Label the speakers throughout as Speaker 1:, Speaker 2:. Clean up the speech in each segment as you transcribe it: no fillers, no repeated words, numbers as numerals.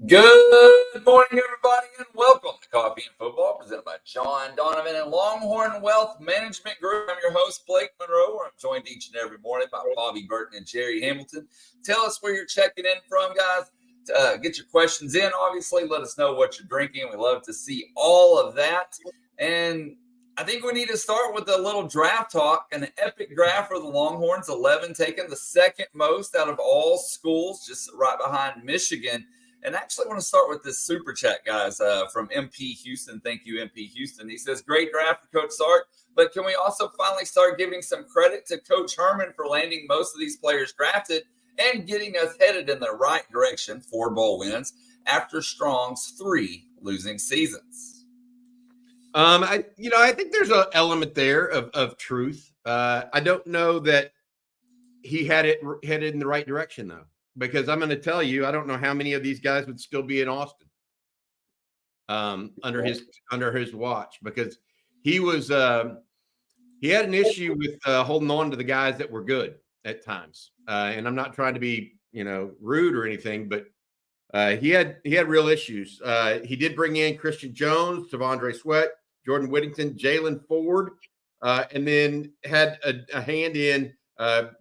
Speaker 1: Good morning, everybody, and welcome to Coffee and Football, presented by John Donovan and Longhorn Wealth Management Group. I'm your host, Blake Monroe, where I'm joined each and every morning by Bobby Burton and Jerry Hamilton. Tell us where you're checking in from, guys. Get your questions in, obviously. Let us know what you're drinking. We love to see all of that. And I think we need to start with a little draft talk. An epic draft for the Longhorns, 11 taken, the second most out of all schools, just right behind Michigan. And I actually want to start with this super chat, guys, from MP Houston. Thank you, MP Houston. He says, great draft for Coach Sark, but can we also finally start giving some credit to Coach Herman for landing most of these players drafted and getting us headed in the right direction, 4 bowl wins, after Strong's 3 losing seasons?
Speaker 2: I think there's an element there of truth. I don't know that he had it headed in the right direction, though. Because I'm going to tell you, I don't know how many of these guys would still be in Austin under his watch, because he was he had an issue with holding on to the guys that were good at times. And I'm not trying to be rude or anything, but he had real issues. He did bring in Christian Jones, Tavondre Sweat, Jordan Whittington, Jalen Ford, and then had a hand in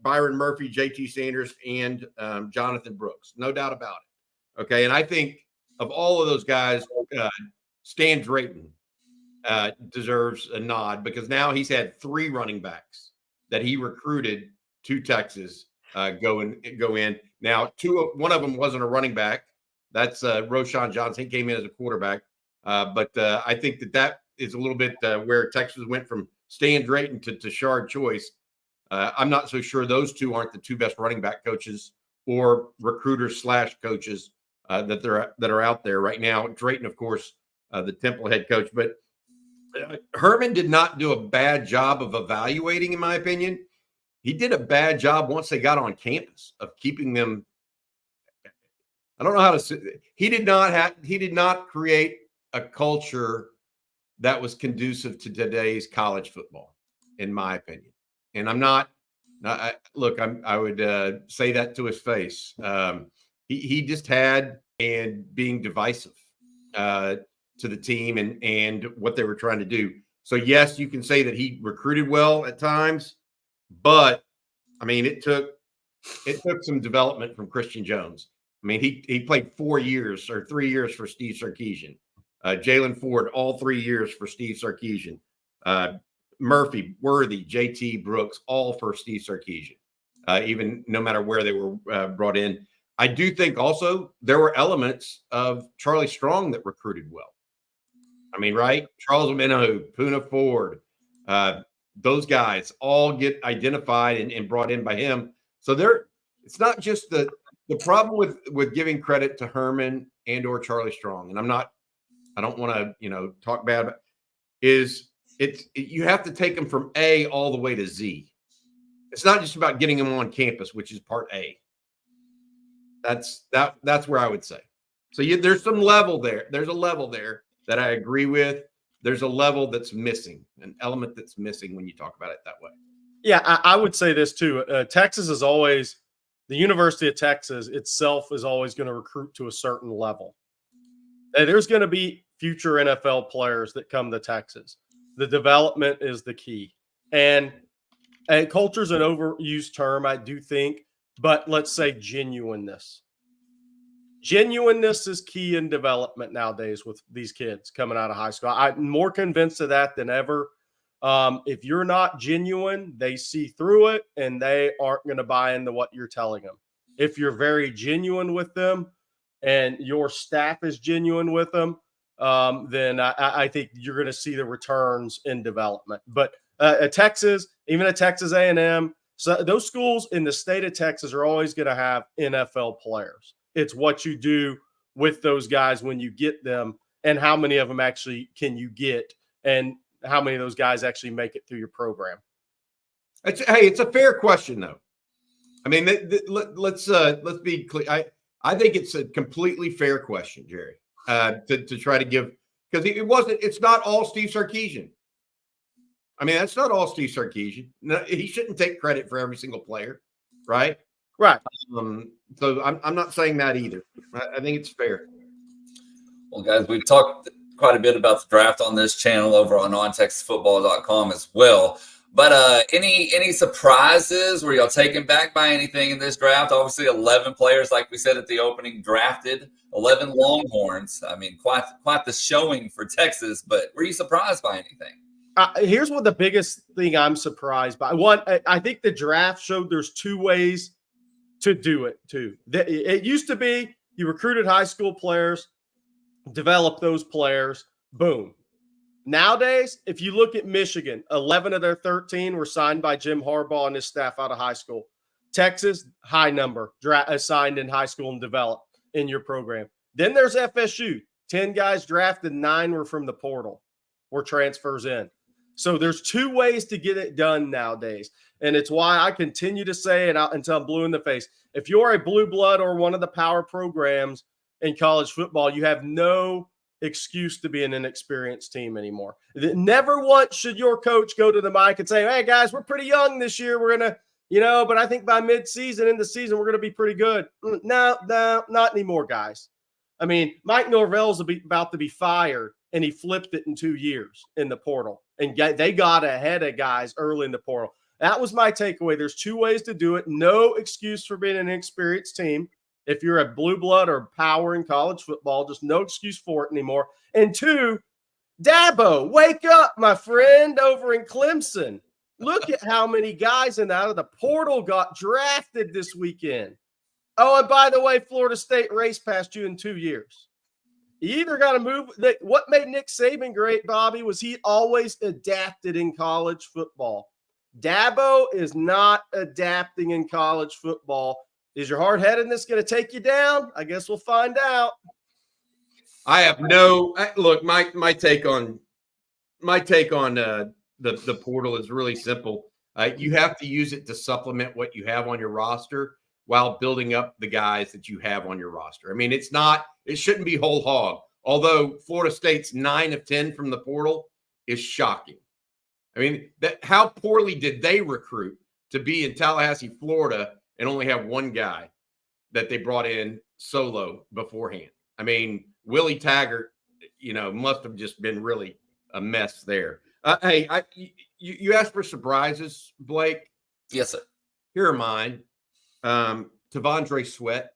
Speaker 2: Byron Murphy, JT Sanders, and Jonathan Brooks. No doubt about it. Okay. And I think of all of those guys, Stan Drayton deserves a nod, because now he's had 3 running backs that he recruited to Texas go in. Now, one of them wasn't a running back. That's Roshan Johnson. He came in as a quarterback. But I think that is a little bit where Texas went from Stan Drayton to Tashard Choice. I'm not so sure those two aren't the 2 best running back coaches or recruiters / coaches that are out there right now. Drayton, of course, the Temple head coach, but Herman did not do a bad job of evaluating, in my opinion. He did a bad job once they got on campus of keeping them. I don't know how to say. He did not create a culture that was conducive to today's college football, in my opinion. And I'm not. I would say that to his face. He just had and being divisive to the team and what they were trying to do. So yes, you can say that he recruited well at times, but I mean it took some development from Christian Jones. I mean he played 4 years or 3 years for Steve Sarkisian. Jalen Ford, all 3 years for Steve Sarkisian. Murphy, Worthy, JT, Brooks, all for Steve Sarkisian, even no matter where they were brought in. I do think also there were elements of Charlie Strong that recruited well. I mean, right? Charles Omenihu, Poona Ford, those guys all get identified and brought in by him. So it's not just the problem with giving credit to Herman and or Charlie Strong, and I don't want to talk bad about you have to take them from A all the way to Z. It's not just about getting them on campus, which is part A. That's where I would say. So there's some level there. There's a level there that I agree with. There's a level that's missing, an element that's missing when you talk about it that way.
Speaker 3: Yeah, I would say this too. Texas is always, the University of Texas itself is always going to recruit to a certain level. There's going to be future NFL players that come to Texas. The development is the key. And culture is an overused term, I do think, but let's say genuineness. Genuineness is key in development nowadays with these kids coming out of high school. I'm more convinced of that than ever. If you're not genuine, they see through it and they aren't going to buy into what you're telling them. If you're very genuine with them and your staff is genuine with them, then I think you're going to see the returns in development. But at Texas, even at Texas A&M, so those schools in the state of Texas are always going to have NFL players. It's what you do with those guys when you get them and how many of them actually can you get and how many of those guys actually make it through your program.
Speaker 2: It's a fair question, though. I mean, let's be clear. I think it's a completely fair question, Jerry. To try to give, because it's not all Steve Sarkisian. I mean, that's not all Steve Sarkisian. No, he shouldn't take credit for every single player, right?
Speaker 3: Right.
Speaker 2: So I'm not saying that either. I think it's fair.
Speaker 1: Well, guys, we've talked quite a bit about the draft on this channel over on ontexasfootball.com as well. But any surprises? Were y'all taken back by anything in this draft? Obviously, 11 players, like we said at the opening, drafted. 11 Longhorns. I mean, quite the showing for Texas. But were you surprised by anything?
Speaker 3: Here's what the biggest thing I'm surprised by. One, I think the draft showed there's two ways to do it, too. It used to be you recruited high school players, develop those players, boom. Nowadays, if you look at Michigan, 11 of their 13 were signed by Jim Harbaugh and his staff out of high school. Texas, high number, signed in high school and developed in your program. Then there's FSU. 10 guys drafted, 9 were from the portal or transfers in. So there's two ways to get it done nowadays. And it's why I continue to say, until I'm blue in the face, if you're a blue blood or one of the power programs in college football, you have no excuse to be an inexperienced team anymore. Never once should your coach go to the mic and say, hey, guys, we're pretty young this year. We're going to, but I think by mid-season, in the season, we're going to be pretty good. No, not anymore, guys. I mean, Mike Norvell's about to be fired, and he flipped it in 2 years in the portal. And they got ahead of guys early in the portal. That was my takeaway. There's two ways to do it. No excuse for being an inexperienced team. If you're a blue blood or power in college football, just no excuse for it anymore. And two, Dabo, wake up, my friend, over in Clemson. Look at how many guys out of the portal got drafted this weekend. Oh, and by the way, Florida State raced past you in 2 years. You either got to move. What made Nick Saban great, Bobby, was he always adapted in college football. Dabo is not adapting in college football. Is your hard-headedness going to take you down? I guess we'll find out.
Speaker 2: I have look. My take on the portal is really simple. You have to use it to supplement what you have on your roster while building up the guys that you have on your roster. I mean, it shouldn't be whole hog. Although Florida State's 9 of 10 from the portal is shocking. I mean, how poorly did they recruit to be in Tallahassee, Florida, and only have one guy that they brought in solo beforehand? I mean, Willie Taggart, must have just been really a mess there. Hey, you asked for surprises, Blake.
Speaker 1: Yes, sir.
Speaker 2: Here are mine. T'Vondre Sweat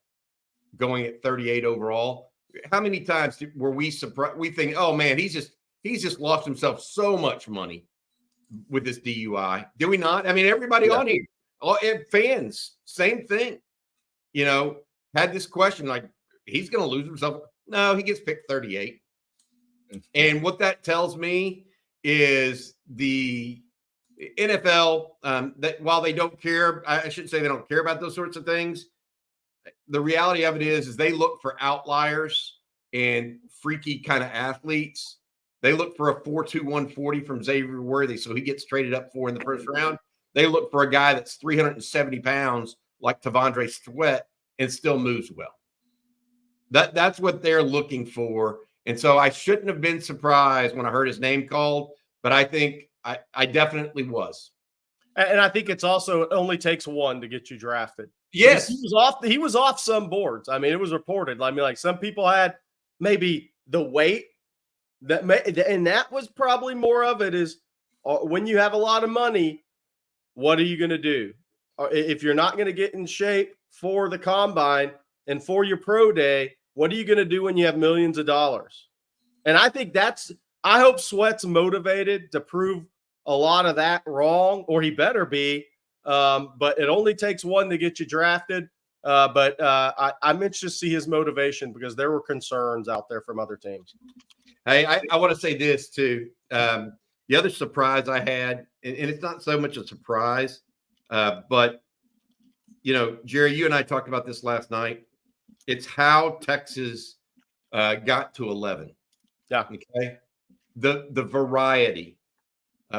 Speaker 2: going at 38 overall. How many times were we surprised? We think, oh man, he's just lost himself so much money with this DUI. Did we not? I mean, everybody on here, all fans, same thing. Had this question like, he's going to lose himself. No, he gets picked 38. And what that tells me is the NFL, that while they don't care, I shouldn't say they don't care about those sorts of things. The reality of it is they look for outliers and freaky kind of athletes. They look for a 4.2 140 from Xavier Worthy, so he gets traded up for in the first round. They look for a guy that's 370 pounds like T'Vondre Sweat and still moves well. That's what they're looking for. And so I shouldn't have been surprised when I heard his name called, but I think I definitely was.
Speaker 3: And I think it's also, it only takes one to get you drafted.
Speaker 2: Yes.
Speaker 3: He was off some boards. I mean, it was reported. I mean, like some people had maybe the weight and that was probably more of it is when you have a lot of money, what are you going to do? If you're not going to get in shape for the combine and for your pro day, what are you going to do when you have millions of dollars? And I think I hope Sweat's motivated to prove a lot of that wrong, or he better be. But it only takes one to get you drafted. But I'm interested to see his motivation because there were concerns out there from other teams.
Speaker 2: Hey, I want to say this too. The other surprise I had, and it's not so much a surprise, but Jerry, you and I talked about this last night. It's how Texas got to 11.
Speaker 3: Yeah.
Speaker 2: Okay. The variety.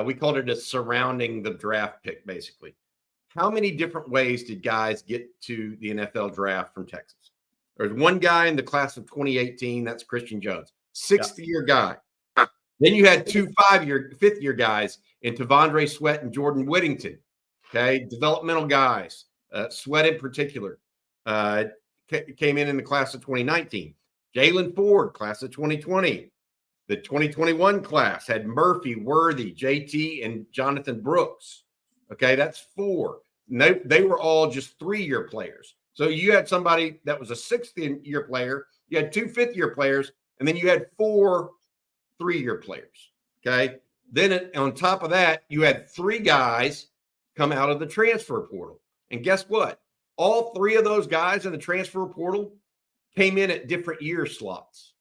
Speaker 2: We called it a surrounding the draft pick, basically. How many different ways did guys get to the NFL draft from Texas? There's one guy in the class of 2018. That's Christian Jones, sixth-year guy. Then you had 2 fifth-year guys in T'Vondre Sweat and Jordan Whittington. Okay, developmental guys. Sweat in particular came in the class of 2019. Jalen Ford, class of 2020. The 2021 class had Murphy, Worthy, JT, and Jonathan Brooks. Okay, that's 4. They were all just 3-year players. So you had somebody that was a 6th-year player, you had 2 5th-year players, and then you had 4 3-year players. Okay. Then on top of that, you had 3 guys come out of the transfer portal. And guess what? All 3 of those guys in the transfer portal came in at different year slots.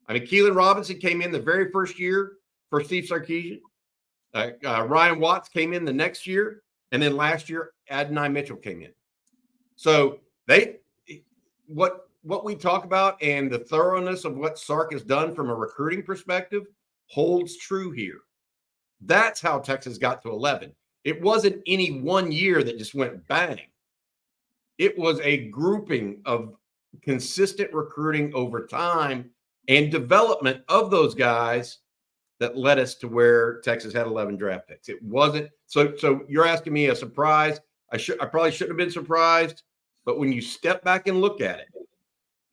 Speaker 2: I mean, Keelan Robinson came in the very first year for Steve Sarkisian. Ryan Watts came in the next year. And then last year, Adonai Mitchell came in. So what we talk about and the thoroughness of what Sark has done from a recruiting perspective holds true here. That's how Texas got to 11. It wasn't any one year that just went bang. It was a grouping of consistent recruiting over time and development of those guys that led us to where Texas had 11 draft picks. It wasn't so you're asking me a surprise. I probably shouldn't have been surprised, but when you step back and look at it,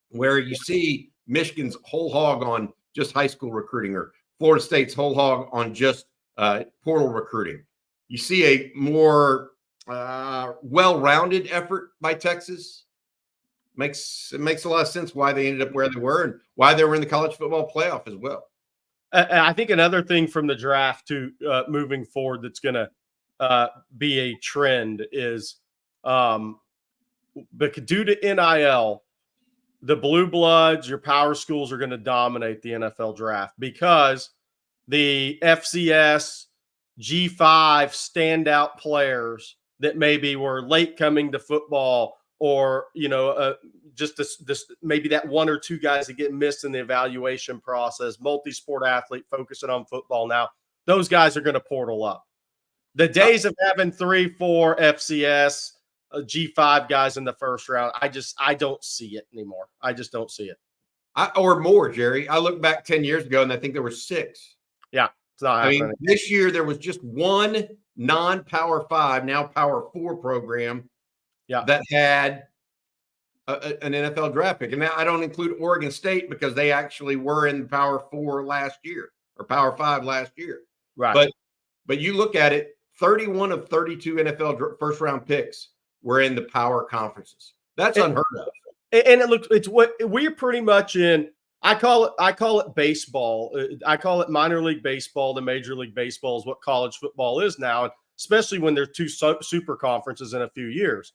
Speaker 2: where you see Michigan's whole hog on just high school recruiting or Florida State's whole hog on just portal recruiting, you see a more well-rounded effort by Texas. It makes a lot of sense why they ended up where they were and why they were in the college football playoff as well.
Speaker 3: I think another thing from the draft to moving forward that's going to be a trend is but due to NIL, the blue bloods, your power schools are going to dominate the NFL draft because the FCS G5 standout players that maybe were late coming to football or, just this maybe that 1 or 2 guys that get missed in the evaluation process, multi-sport athlete focusing on football now, those guys are going to portal up. The days of having 3, 4 FCS G5 guys in the first round, I don't see it anymore. I just don't see it.
Speaker 2: Or more, Jerry. I look back 10 years ago and I think there were 6.
Speaker 3: Yeah. It's not happening.
Speaker 2: I mean, this year there was just 1 non-Power 5, now Power 4 program that had an NFL draft pick. And now I don't include Oregon State because they actually were in the Power 4 last year or Power 5 last year.
Speaker 3: Right.
Speaker 2: But you look at it, 31 of 32 NFL first round picks were in the power conferences. That's unheard of.
Speaker 3: And it's what we're pretty much in. I call it baseball. I call it minor league baseball. The Major League Baseball is what college football is now, especially when there's 2 super conferences in a few years.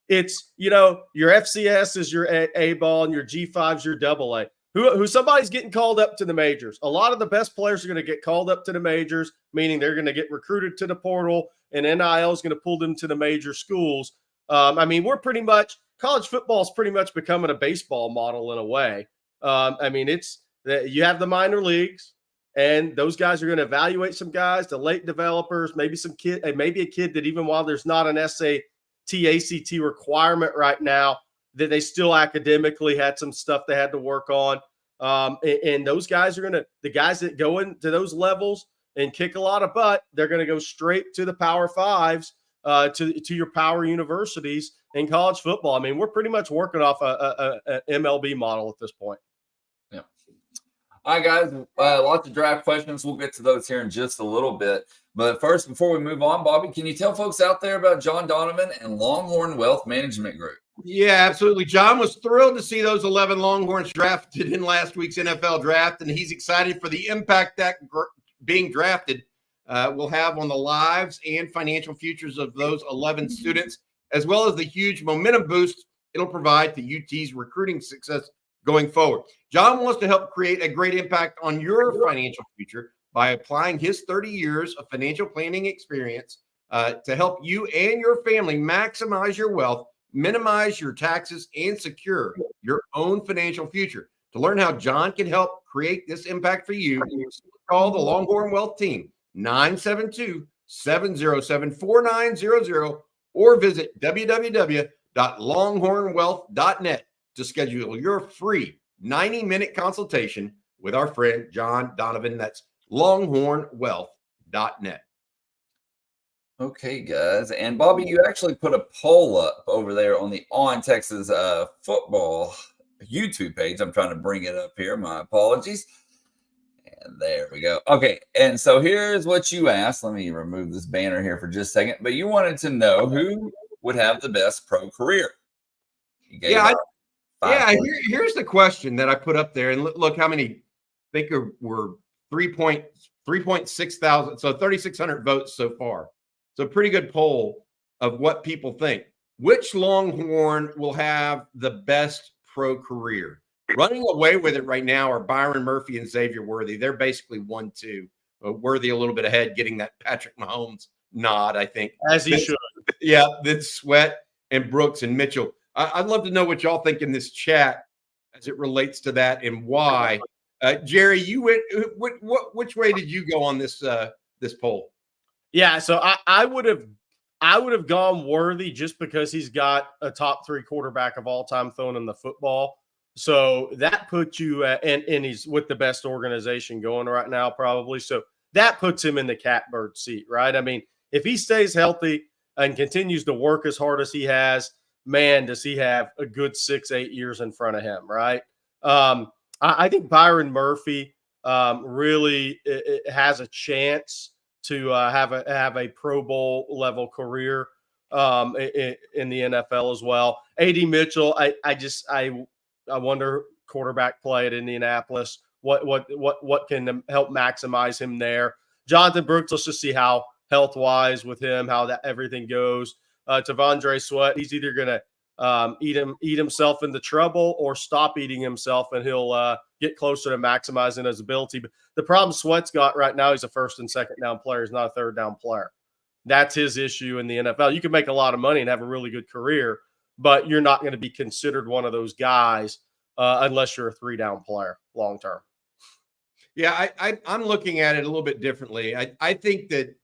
Speaker 3: It's, your FCS is your A ball and your G5 is your AA. Who somebody's getting called up to the majors. A lot of the best players are going to get called up to the majors, meaning they're going to get recruited to the portal, and NIL is going to pull them to the major schools. We're pretty much college football is pretty much becoming a baseball model in a way. It's that you have the minor leagues, and those guys are going to evaluate some guys, the late developers, maybe a kid that even while there's not an SAT, ACT requirement right now, that they still academically had some stuff they had to work on. And those guys are the guys that go into those levels and kick a lot of butt, they're going to go straight to the Power 5s, to your power universities in college football. We're pretty much working off a MLB model at this point.
Speaker 1: Yeah. All right, guys, lots of draft questions. We'll get to those here in just a little bit. But first, before we move on, Bobby, can you tell folks out there about John Donovan and Longhorn Wealth Management Group?
Speaker 2: Yeah, absolutely. John was thrilled to see those 11 Longhorns drafted in last week's NFL draft, and he's excited for the impact that being drafted will have on the lives and financial futures of those 11 students, as well as the huge momentum boost it'll provide to UT's recruiting success going forward. John wants to help create a great impact on your financial future by applying his 30 years of financial planning experience to help you and your family maximize your wealth, minimize your taxes, and secure your own financial future. To learn how John can help create this impact for you, call the Longhorn Wealth Team, 972-707-4900, or visit www.longhornwealth.net to schedule your free 90-minute consultation with our friend John Donovan. That's longhornwealth.net.
Speaker 1: Okay, guys. And Bobby, you actually put a poll up over there on the On Texas football YouTube page. I'm trying to bring it up here. My apologies. And there we go. Okay. And so here's what you asked. Let me remove this banner here for just a second. But you wanted to know who would have the best pro career. You gave
Speaker 2: Here's the question that I put up there. And look how many, I think were 3.6 thousand. So 3,600 votes so far. So pretty good poll of what people think. Which Longhorn will have the best pro career? Running away with it right now are Byron Murphy and Xavier Worthy. They're basically 1-2. Worthy a little bit ahead, getting that Patrick Mahomes nod, I think.
Speaker 3: As he should.
Speaker 2: Yeah, then Sweat and Brooks and Mitchell. I'd love to know what y'all think in this chat as it relates to that and why. Jerry, you went. Which way did you go on this this poll?
Speaker 3: Yeah, so I would have gone Worthy just because he's got a top 3 quarterback of all time throwing him the football. So that puts you and he's with the best organization going right now, probably. So that puts him in the catbird seat, right? I mean, if he stays healthy and continues to work as hard as he has, man, does he have a good 6-8 years in front of him, right? I think Byron Murphy really has a chance to have a Pro Bowl level career in the NFL as well. A.D. Mitchell, I wonder quarterback play at Indianapolis. What can help maximize him there? Jonathan Brooks, let's just see how health wise with him, how that everything goes. Tavondre Sweat, he's either going to eat himself into trouble or stop eating himself, and he'll get closer to maximizing his ability. But the problem Sweat's got right now, he's a first and second down player. He's not a third down player. That's his issue in the NFL. You can make a lot of money and have a really good career, but you're not going to be considered one of those guys unless you're a 3-down player long term.
Speaker 2: Yeah, I'm looking at it a little bit differently. I think that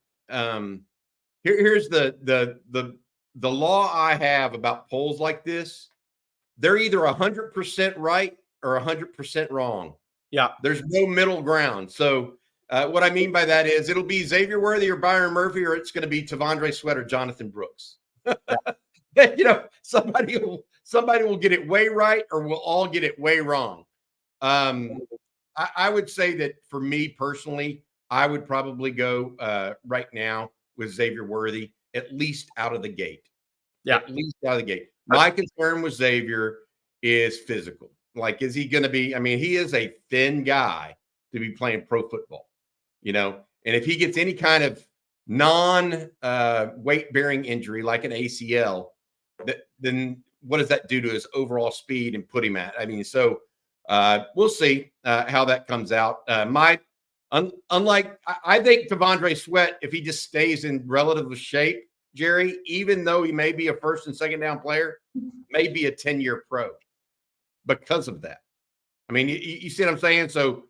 Speaker 2: here's the law I have about polls like this. They're either 100% right or 100% wrong.
Speaker 3: Yeah.
Speaker 2: There's no middle ground. So what I mean by that is it'll be Xavier Worthy or Byron Murphy, or it's going to be Tavondre Sweat or Jonathan Brooks. Somebody will get it way right, or we'll all get it way wrong. I would say that for me personally, I would probably go right now with Xavier Worthy, at least out of the gate.
Speaker 3: Yeah.
Speaker 2: At least out of the gate. My concern with Xavier is physical. Like, is he going to be? I mean, he is a thin guy to be playing pro football, and if he gets any kind of non-weight-bearing injury like an ACL, then what does that do to his overall speed and put him at? I mean, so we'll see how that comes out. I think Tavondre Sweat, if he just stays in relative shape, Jerry, even though he may be a first and second down player, may be a 10-year pro because of that. I mean, you see what I'm saying? So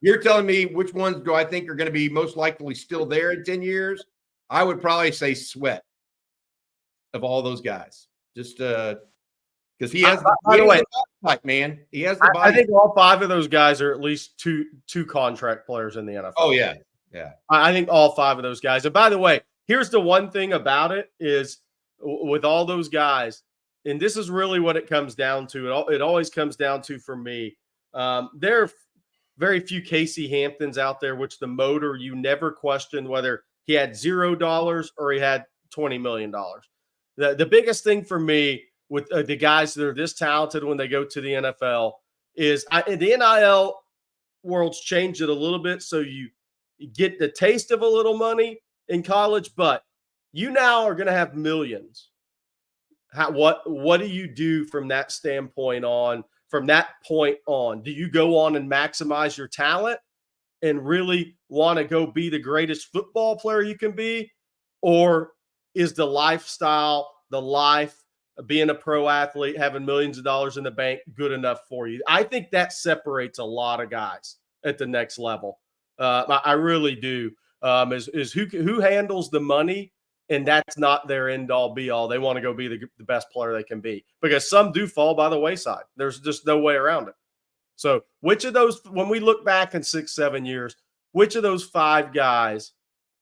Speaker 2: you're telling me which ones do I think are going to be most likely still there in 10 years? I would probably say Sweat of all those guys, just because he has the body, man. He has the body.
Speaker 3: I think all 5 of those guys are at least two contract players in the NFL.
Speaker 2: Oh, yeah. Yeah.
Speaker 3: I think all 5 of those guys. And by the way, here's the one thing about it is with all those guys, and this is really what it comes down to. It always comes down to, for me, there are very few Casey Hamptons out there, which the motor, you never questioned whether he had $0 or he had $20 million. The biggest thing for me with the guys that are this talented when they go to the NFL is the NIL world's changed it a little bit. So you get the taste of a little money in college, but you now are going to have millions. What do you do from that standpoint on? From that point on, do you go on and maximize your talent and really want to go be the greatest football player you can be? Or is the lifestyle, the life of being a pro athlete, having millions of dollars in the bank good enough for you? I think that separates a lot of guys at the next level. I really do. Is who handles the money, and that's not their end all be all. They want to go be the best player they can be, because some do fall by the wayside. There's just no way around it. So which of those, when we look back in 6-7 years, which of those 5 guys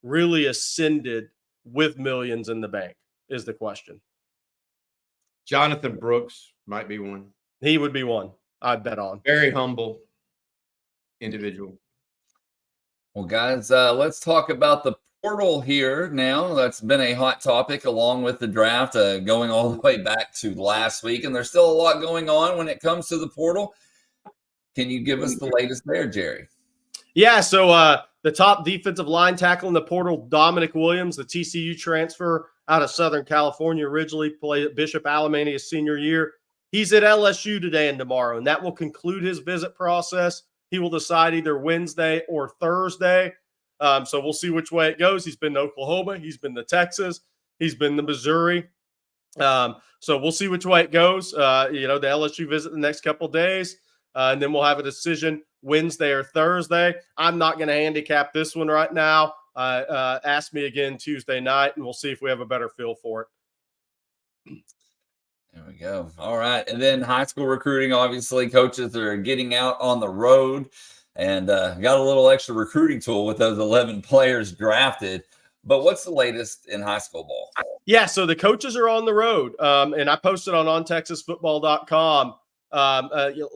Speaker 3: really ascended with millions in the bank is the question.
Speaker 2: Jonathan Brooks might be one.
Speaker 3: He would be one. I'd bet on.
Speaker 2: Very humble individual.
Speaker 1: Well, guys, let's talk about the portal here now. That's been a hot topic along with the draft, going all the way back to last week. And there's still a lot going on when it comes to the portal. Can you give us the latest there, Jerry?
Speaker 3: Yeah, so the top defensive line tackle in the portal, Dominic Williams, the TCU transfer out of Southern California, originally played at Bishop Alemany his senior year. He's at LSU today and tomorrow, and that will conclude his visit process. He will decide either Wednesday or Thursday. So we'll see which way it goes. He's been to Oklahoma. He's been to Texas. He's been to Missouri. So we'll see which way it goes. The LSU visit the next couple of days, and then we'll have a decision Wednesday or Thursday. I'm not going to handicap this one right now. Ask me again Tuesday night, and we'll see if we have a better feel for it.
Speaker 1: There we go. All right. And then high school recruiting, obviously, coaches are getting out on the road and got a little extra recruiting tool with those 11 players drafted. But what's the latest in high school ball?
Speaker 3: Yeah, so the coaches are on the road. And I posted on ontexasfootball.com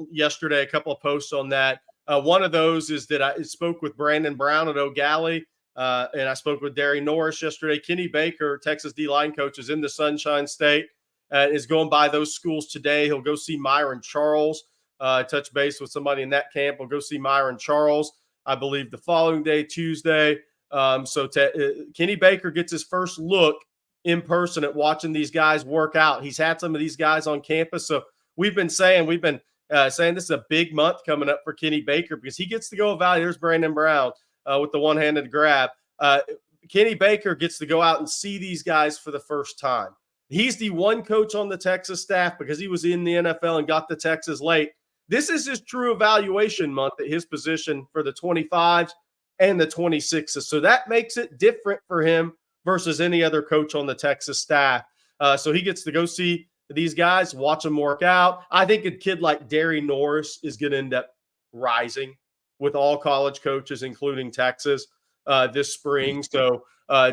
Speaker 3: yesterday a couple of posts on that. One of those is that I spoke with Brandon Brown at O'Galley, and I spoke with Derry Norris yesterday. Kenny Baker, Texas D-line coach, is in the Sunshine State. Is going by those schools today. He'll go see Myron Charles, touch base with somebody in that camp. He'll go see Myron Charles, I believe, the following day, Tuesday. Kenny Baker gets his first look in person at watching these guys work out. He's had some of these guys on campus. So we've been saying this is a big month coming up for Kenny Baker because he gets to go evaluate. There's Brandon Brown with the one-handed grab. Kenny Baker gets to go out and see these guys for the first time. He's the one coach on the Texas staff because he was in the NFL and got to Texas late. This is his true evaluation month at his position for the 25s and the 26s. So that makes it different for him versus any other coach on the Texas staff. So he gets to go see these guys, watch them work out. I think a kid like Derry Norris is going to end up rising with all college coaches, including Texas, this spring. So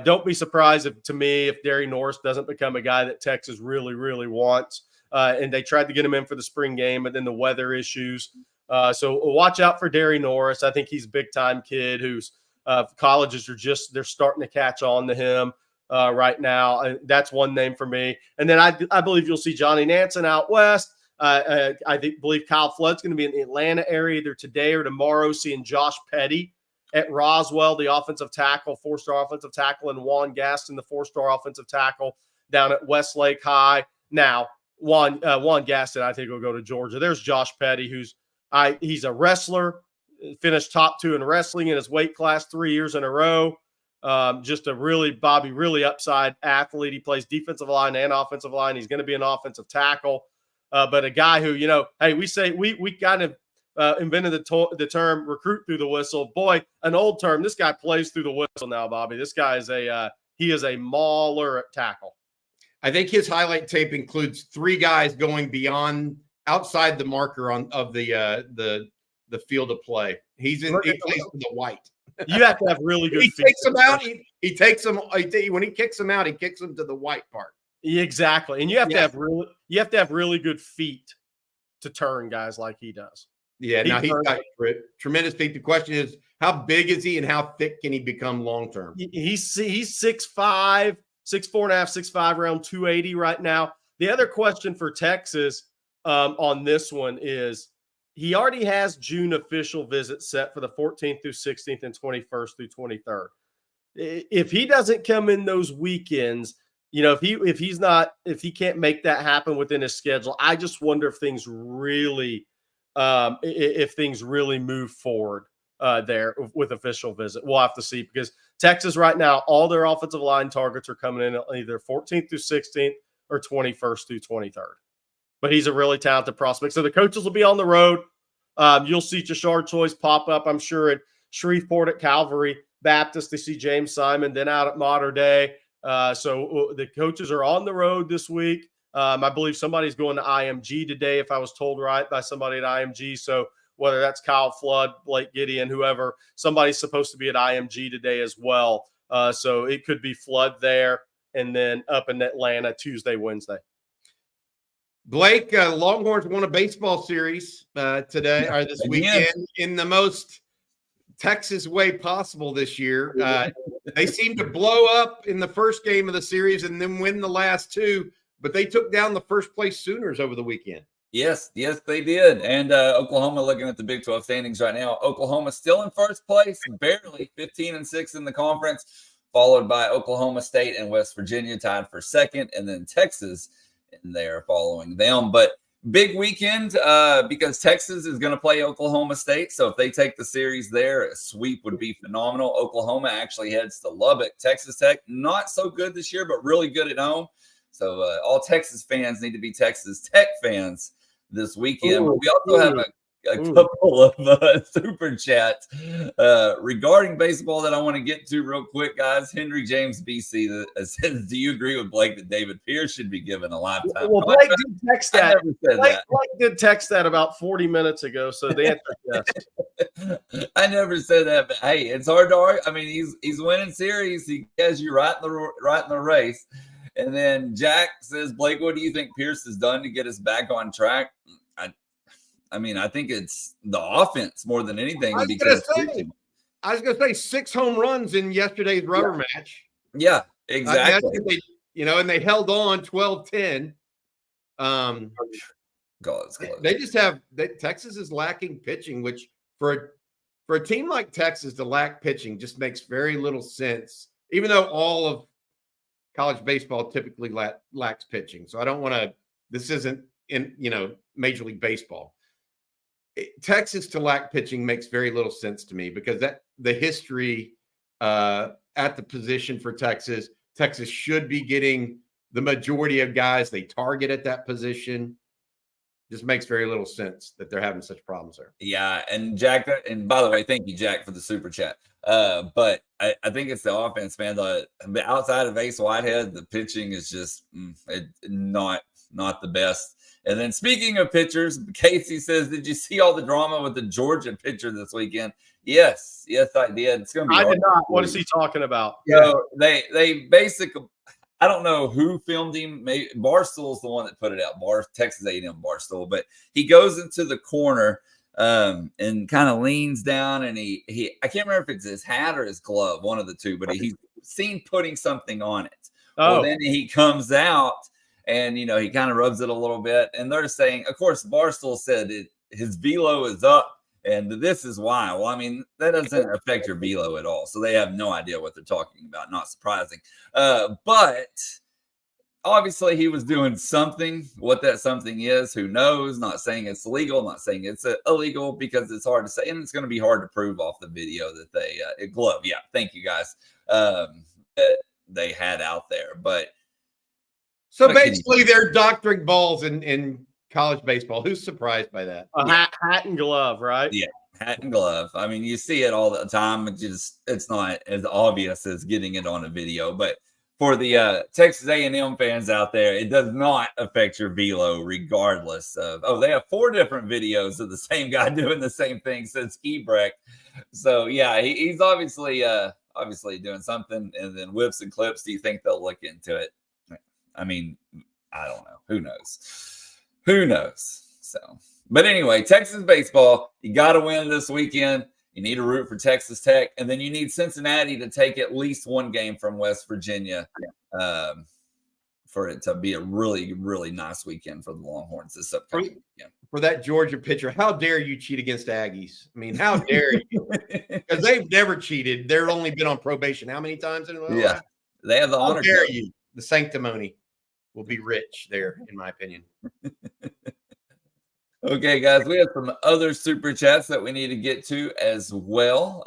Speaker 3: don't be surprised if Derry Norris doesn't become a guy that Texas really, really wants. And they tried to get him in for the spring game, but then the weather issues. So watch out for Derry Norris. I think he's a big-time kid who's colleges they're starting to catch on to him right now. That's one name for me. And then I believe you'll see Johnny Nansen out west. Believe Kyle Flood's going to be in the Atlanta area either today or tomorrow, seeing Josh Petty at Roswell, the offensive tackle, 4-star offensive tackle, and Juan Gaston, the 4-star offensive tackle down at Westlake High. Now, Juan Gaston, I think, will go to Georgia. There's Josh Petty, he's a wrestler, finished top 2 in wrestling in his weight class 3 years in a row. Just a really upside athlete. He plays defensive line and offensive line. He's going to be an offensive tackle. But a guy who, hey, we say we kind of invented the term recruit through the whistle. Boy, an old term. This guy plays through the whistle now, Bobby. This guy is he is a mauler at tackle.
Speaker 2: I think his highlight tape includes 3 guys going outside the marker of the field of play. He plays to the white.
Speaker 3: You have to have really good
Speaker 2: he
Speaker 3: feet.
Speaker 2: Takes them out. He takes them when he kicks them out. He kicks them to the white part.
Speaker 3: Exactly, and you have to have really good feet to turn guys like he does.
Speaker 2: Yeah, he's got tremendous feet. The question is, how big is he, and how thick can he become long term?
Speaker 3: He's 6'5", 6'4.5", 6'5", around 280 right now. The other question for Texas on this one is, he already has June official visits set for the 14th through 16th and 21st through 23rd. If he doesn't come in those weekends, if he can't make that happen within his schedule, I just wonder if things really move forward there with official visit. We'll have to see, because Texas right now, all their offensive line targets are coming in either 14th through 16th or 21st through 23rd. But he's a really talented prospect. So the coaches will be on the road. You'll see Jashard Choice pop up, I'm sure, at Shreveport at Calvary Baptist. They see James Simon, then out at Mater Dei. So the coaches are on the road this week. I believe somebody's going to IMG today, if I was told right by somebody at IMG. So whether that's Kyle Flood, Blake Gideon, whoever, somebody's supposed to be at IMG today as well. So it could be Flood there and then up in Atlanta Tuesday, Wednesday.
Speaker 2: Blake, Longhorns won a baseball series today or this weekend in the most Texas way possible this year. They seemed to blow up in the first game of the series and then win the last two, but they took down the first place Sooners over the weekend.
Speaker 1: Yes, they did. And Oklahoma, looking at the Big 12 standings right now, Oklahoma still in first place, barely 15-6 in the conference, followed by Oklahoma State and West Virginia tied for second, and then Texas in there following them. But big weekend because Texas is going to play Oklahoma State. So if they take the series there, a sweep would be phenomenal. Oklahoma actually heads to Lubbock. Texas Tech, not so good this year, but really good at home. So all Texas fans need to be Texas Tech fans this weekend. But we also have a couple of super chats regarding baseball that I want to get to real quick, guys. Henry James BC says, do you agree with Blake that David Pierce should be given a lifetime?
Speaker 3: Well, Blake did text that. Blake did text that about 40 minutes ago, so the answer is yes.
Speaker 1: I never said that, but hey, it's hard to argue. I mean, he's winning series. He has you right in the race. And then Jack says, Blake, what do you think Pierce has done to get us back on track? I mean, I think it's the offense more than anything.
Speaker 2: I was going to say 6 home runs in yesterday's rubber match.
Speaker 1: Yeah, exactly.
Speaker 2: And they held on 12-10.
Speaker 1: God, it's close.
Speaker 2: They just Texas is lacking pitching, which for a team like Texas to lack pitching just makes very little sense, even though all of college baseball typically lacks pitching. So I don't want to – this isn't in, Major League Baseball. Texas to lack pitching makes very little sense to me because the history at the position for Texas should be getting the majority of guys they target at that position. Just makes very little sense that they're having such problems there.
Speaker 1: Yeah, and Jack, and by the way, thank you, Jack, for the super chat. But I think it's the offense, man. The outside of Ace Whitehead, the pitching is just not the best. And then speaking of pitchers, Casey says, did you see all the drama with the Georgia pitcher this weekend? Yes, I did. It's going to be.
Speaker 3: I did not. What is he talking about?
Speaker 1: So they basically, I don't know who filmed him. Maybe Barstool's the one that put it out. Texas A&M Barstool, but he goes into the corner and kind of leans down, and he I can't remember if it's his hat or his glove, one of the two, but he's seen putting something on it. Well, then he comes out. And, he kind of rubs it a little bit. And they're saying, of course, Barstool said his velo is up, and this is why. Well, I mean, that doesn't affect your velo at all. So they have no idea what they're talking about. Not surprising. But obviously he was doing something. What that something is, who knows? Not saying it's legal. Not saying it's illegal because it's hard to say. And it's going to be hard to prove off the video that they glove. Yeah, thank you, guys. That they had out there. But
Speaker 2: so basically, they're doctoring balls in college baseball. Who's surprised by that?
Speaker 3: Hat and glove, right?
Speaker 1: Yeah, hat and glove. I mean, you see it all the time. It's not as obvious as getting it on a video. But for the Texas A&M fans out there, it does not affect your velo, regardless of. Oh, they have 4 different videos of the same guy doing the same thing since Ebrecht. So yeah, he's obviously doing something. And then whips and clips. Do you think they'll look into it? I mean, I don't know. Who knows? So, but anyway, Texas baseball, you got to win this weekend. You need to root for Texas Tech. And then you need Cincinnati to take at least 1 game from West Virginia for it to be a really, really nice weekend for the Longhorns this upcoming weekend.
Speaker 2: For that Georgia pitcher, how dare you cheat against Aggies? I mean, how dare you? Because they've never cheated. They've only been on probation how many times in a row?
Speaker 1: Yeah, they have the honor.
Speaker 2: How dare you? The sanctimony will be rich there, in my opinion.
Speaker 1: Okay, guys, we have some other super chats that we need to get to as well.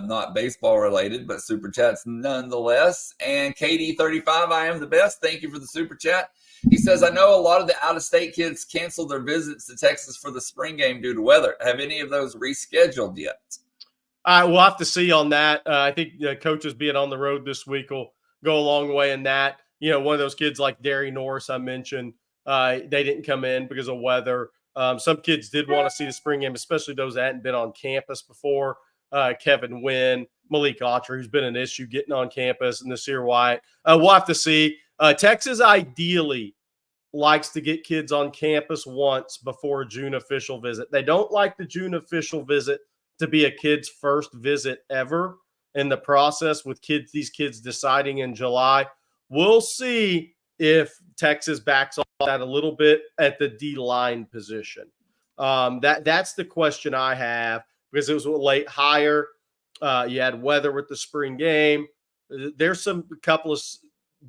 Speaker 1: Not baseball related, but super chats nonetheless. And KD35, I am the best. Thank you for the super chat. He says, I know a lot of the out-of-state kids canceled their visits to Texas for the spring game due to weather. Have any of those rescheduled yet?
Speaker 3: We'll have to see on that. I think coaches being on the road this week will go a long way in that. One of those kids like Derry Norris I mentioned, they didn't come in because of weather. Some kids did want to see the spring game, especially those that hadn't been on campus before. Kevin Wynn, Malik Autry, who's been an issue getting on campus, and Nasir Wyatt. We'll have to see. Texas ideally likes to get kids on campus once before a June official visit. They don't like the June official visit to be a kid's first visit ever in the process, with these kids deciding in July. We'll see if Texas backs off that a little bit at the D-line position. That's the question I have, because it was a late hire. You had weather with the spring game. There's a couple of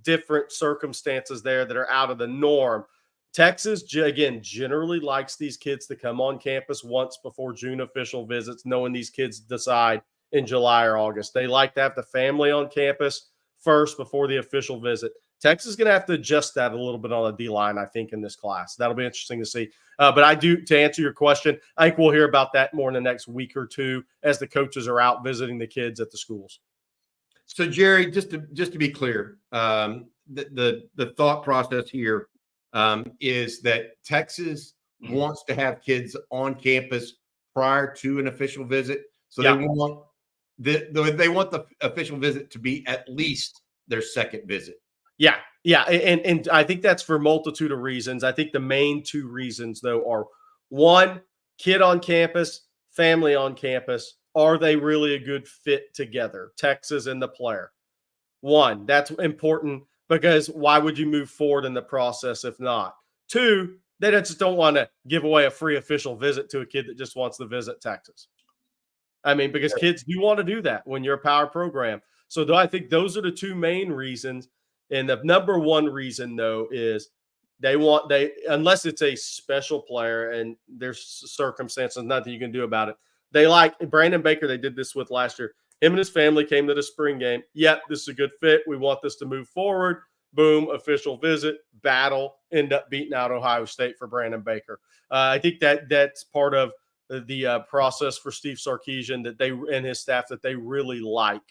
Speaker 3: different circumstances there that are out of the norm. Texas, again, generally likes these kids to come on campus once before June official visits, knowing these kids decide in July or August. They like to have the family on campus first before the official visit. Texas is going to have to adjust that a little bit on the D-line, I think, in this class. That'll be interesting to see. But I do, to answer your question, I think we'll hear about that more in the next week or two as the coaches are out visiting the kids at the schools.
Speaker 2: So, Jerry, just to be clear, the thought process here is that Texas wants to have kids on campus prior to an official visit. So they want the official visit to be at least their second visit. Yeah.
Speaker 3: And I think that's for a multitude of reasons. I think the main two reasons, though, are one, kid on campus, family on campus. Are they really a good fit together, Texas and the player? One, that's important, because why would you move forward in the process if not? Two, they just don't want to give away a free official visit to a kid that just wants to visit Texas. I mean, because kids do want to do that when you're a power program. So I think those are the two main reasons. And the number one reason, though, is unless it's a special player and there's circumstances, nothing you can do about it. They like Brandon Baker. They did this with last year. Him and his family came to the spring game. Yep, this is a good fit. We want this to move forward. Boom, official visit, battle, end up beating out Ohio State for Brandon Baker. I think that's part of the process for Steve Sarkisian that they and his staff that they really like.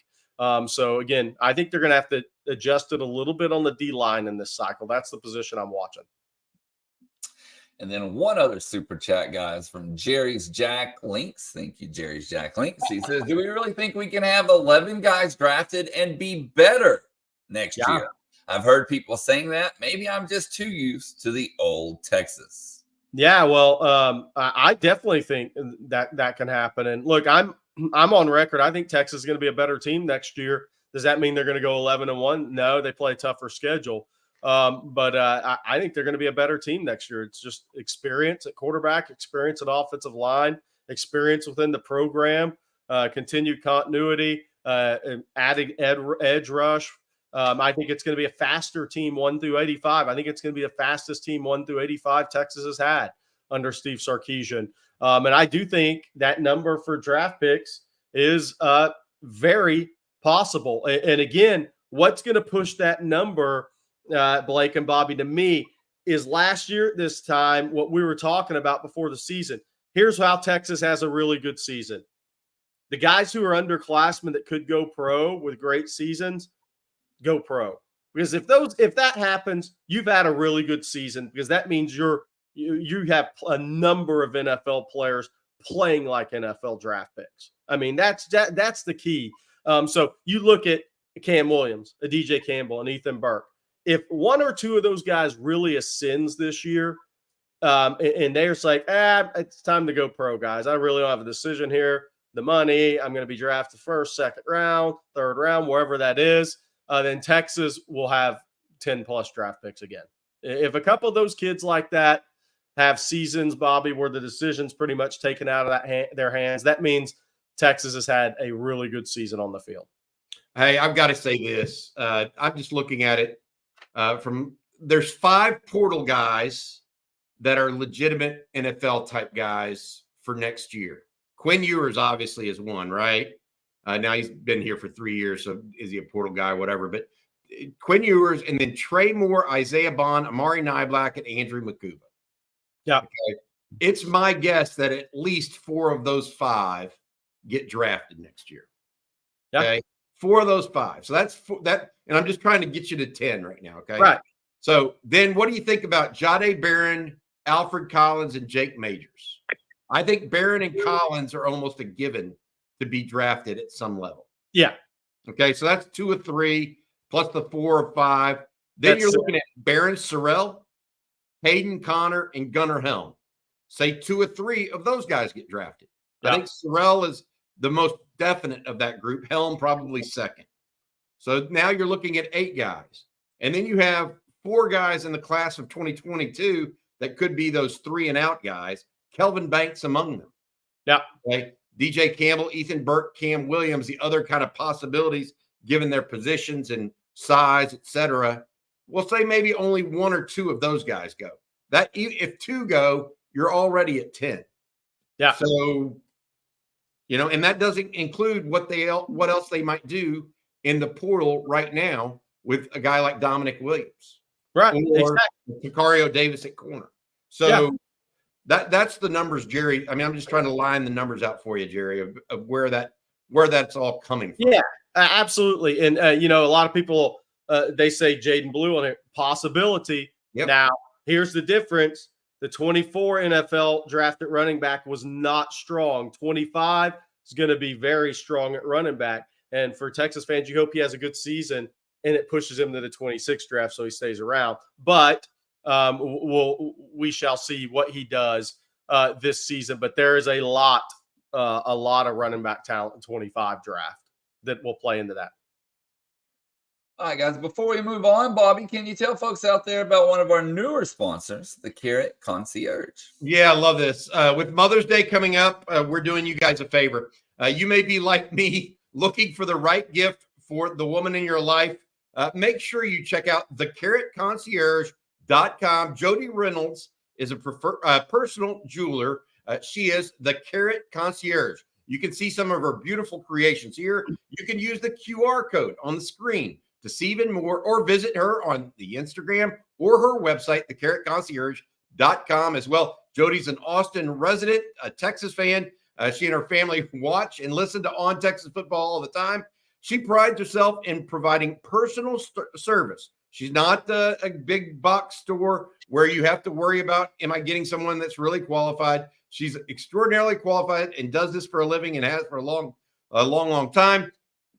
Speaker 3: So, again, I think they're going to have to adjust it a little bit on the D-line in this cycle. That's the position I'm watching.
Speaker 1: And then one other super chat, guys, from Jerry's Jack Links. Thank you, Jerry's Jack Links. He says, do we really think we can have 11 guys drafted and be better next year? I've heard people saying that. Maybe I'm just too used to the old Texas.
Speaker 3: Yeah, well, I definitely think that can happen. And look, I'm on record. I think Texas is going to be a better team next year. Does that mean they're going to go 11-1? No, they play a tougher schedule. But I think they're going to be a better team next year. It's just experience at quarterback, experience at offensive line, experience within the program, continued continuity, adding edge rush. I think it's going to be a faster team 1 through 85. I think it's going to be the fastest team 1 through 85 Texas has had under Steve Sarkisian. And I do think that number for draft picks is very possible. And again, what's going to push that number, Blake and Bobby, to me, is last year at this time, what we were talking about before the season. Here's how Texas has a really good season. The guys who are underclassmen that could go pro with great seasons, go pro. Because if that happens, you've had a really good season, because that means you have a number of NFL players playing like NFL draft picks. I mean, that's the key. So you look at Cam Williams, a DJ Campbell, and Ethan Burke. If one or two of those guys really ascends this year, and they're just like, it's time to go pro, guys. I really don't have a decision here. The money, I'm going to be drafted first, second round, third round, wherever that is. Then Texas will have 10-plus draft picks again. If a couple of those kids like that have seasons, Bobby, where the decision's pretty much taken out of their hands, that means Texas has had a really good season on the field.
Speaker 2: Hey, I've got to say this. I'm just looking at it there's 5 portal guys that are legitimate NFL type guys for next year. Quinn Ewers obviously is one, right? Now he's been here for 3 years, so is he a portal guy, whatever. But Quinn Ewers, and then Trey Moore, Isaiah Bond, Amari Niblack, and Andrew Makuba.
Speaker 3: Yeah.
Speaker 2: Okay. It's my guess that at least 4 of those 5 get drafted next year.
Speaker 3: Yeah.
Speaker 2: Okay. 4 of those 5. So that's that. And I'm just trying to get you to 10 right now. Okay.
Speaker 3: Right.
Speaker 2: So then what do you think about Jahdae Barron, Alfred Collins, and Jake Majors? I think Barron and Collins are almost a given to be drafted at some level.
Speaker 3: Yeah.
Speaker 2: Okay. So that's 2 of 3 plus the 4 or 5. Then you're looking at Barron Sorrell. Hayden Connor, and Gunnar Helm. Say 2 or 3 of those guys get drafted.
Speaker 3: Yeah.
Speaker 2: I think Sorrell is the most definite of that group. Helm probably second. So now you're looking at 8 guys. And then you have 4 guys in the class of 2022 that could be those 3 and out guys. Kelvin Banks among them.
Speaker 3: Yeah.
Speaker 2: Okay. DJ Campbell, Ethan Burke, Cam Williams, the other kind of possibilities given their positions and size, et cetera. We'll say maybe only 1 or 2 of those guys go. That if 2 go, you're already at 10.
Speaker 3: Yeah.
Speaker 2: So, and that doesn't include what else they might do in the portal right now with a guy like Dominic Williams.
Speaker 3: Right.
Speaker 2: Or
Speaker 3: Exactly.
Speaker 2: Sicario Davis at corner. So that's the numbers, Jerry. I mean, I'm just trying to line the numbers out for you, Jerry, of where that's all coming from.
Speaker 3: Yeah, absolutely. And, a lot of people, they say Jaden Blue on it, possibility.
Speaker 2: Yep.
Speaker 3: Now, here's the difference. The 24 NFL drafted running back was not strong. 25 is going to be very strong at running back. And for Texas fans, you hope he has a good season and it pushes him to the 26th draft so he stays around. But we shall see what he does this season. But there is a lot of running back talent in 25 draft that will play into that.
Speaker 1: All right, guys, before we move on, Bobby, can you tell folks out there about one of our newer sponsors, the Carrot Concierge?
Speaker 2: Yeah, I love this. With Mother's Day coming up, we're doing you guys a favor. You may be like me, looking for the right gift for the woman in your life. Make sure you check out thecarrotconcierge.com. Jody Reynolds is a personal jeweler. She is the Carrot Concierge. You can see some of her beautiful creations here. You can use the QR code on the screen to see even more, or visit her on the Instagram or her website, thecarrotconcierge.com as well. Jody's an Austin resident, a Texas fan. She and her family watch and listen to On Texas Football all the time. She prides herself in providing personal service. She's not a big box store where you have to worry about, am I getting someone that's really qualified? She's extraordinarily qualified and does this for a living and has for a long time.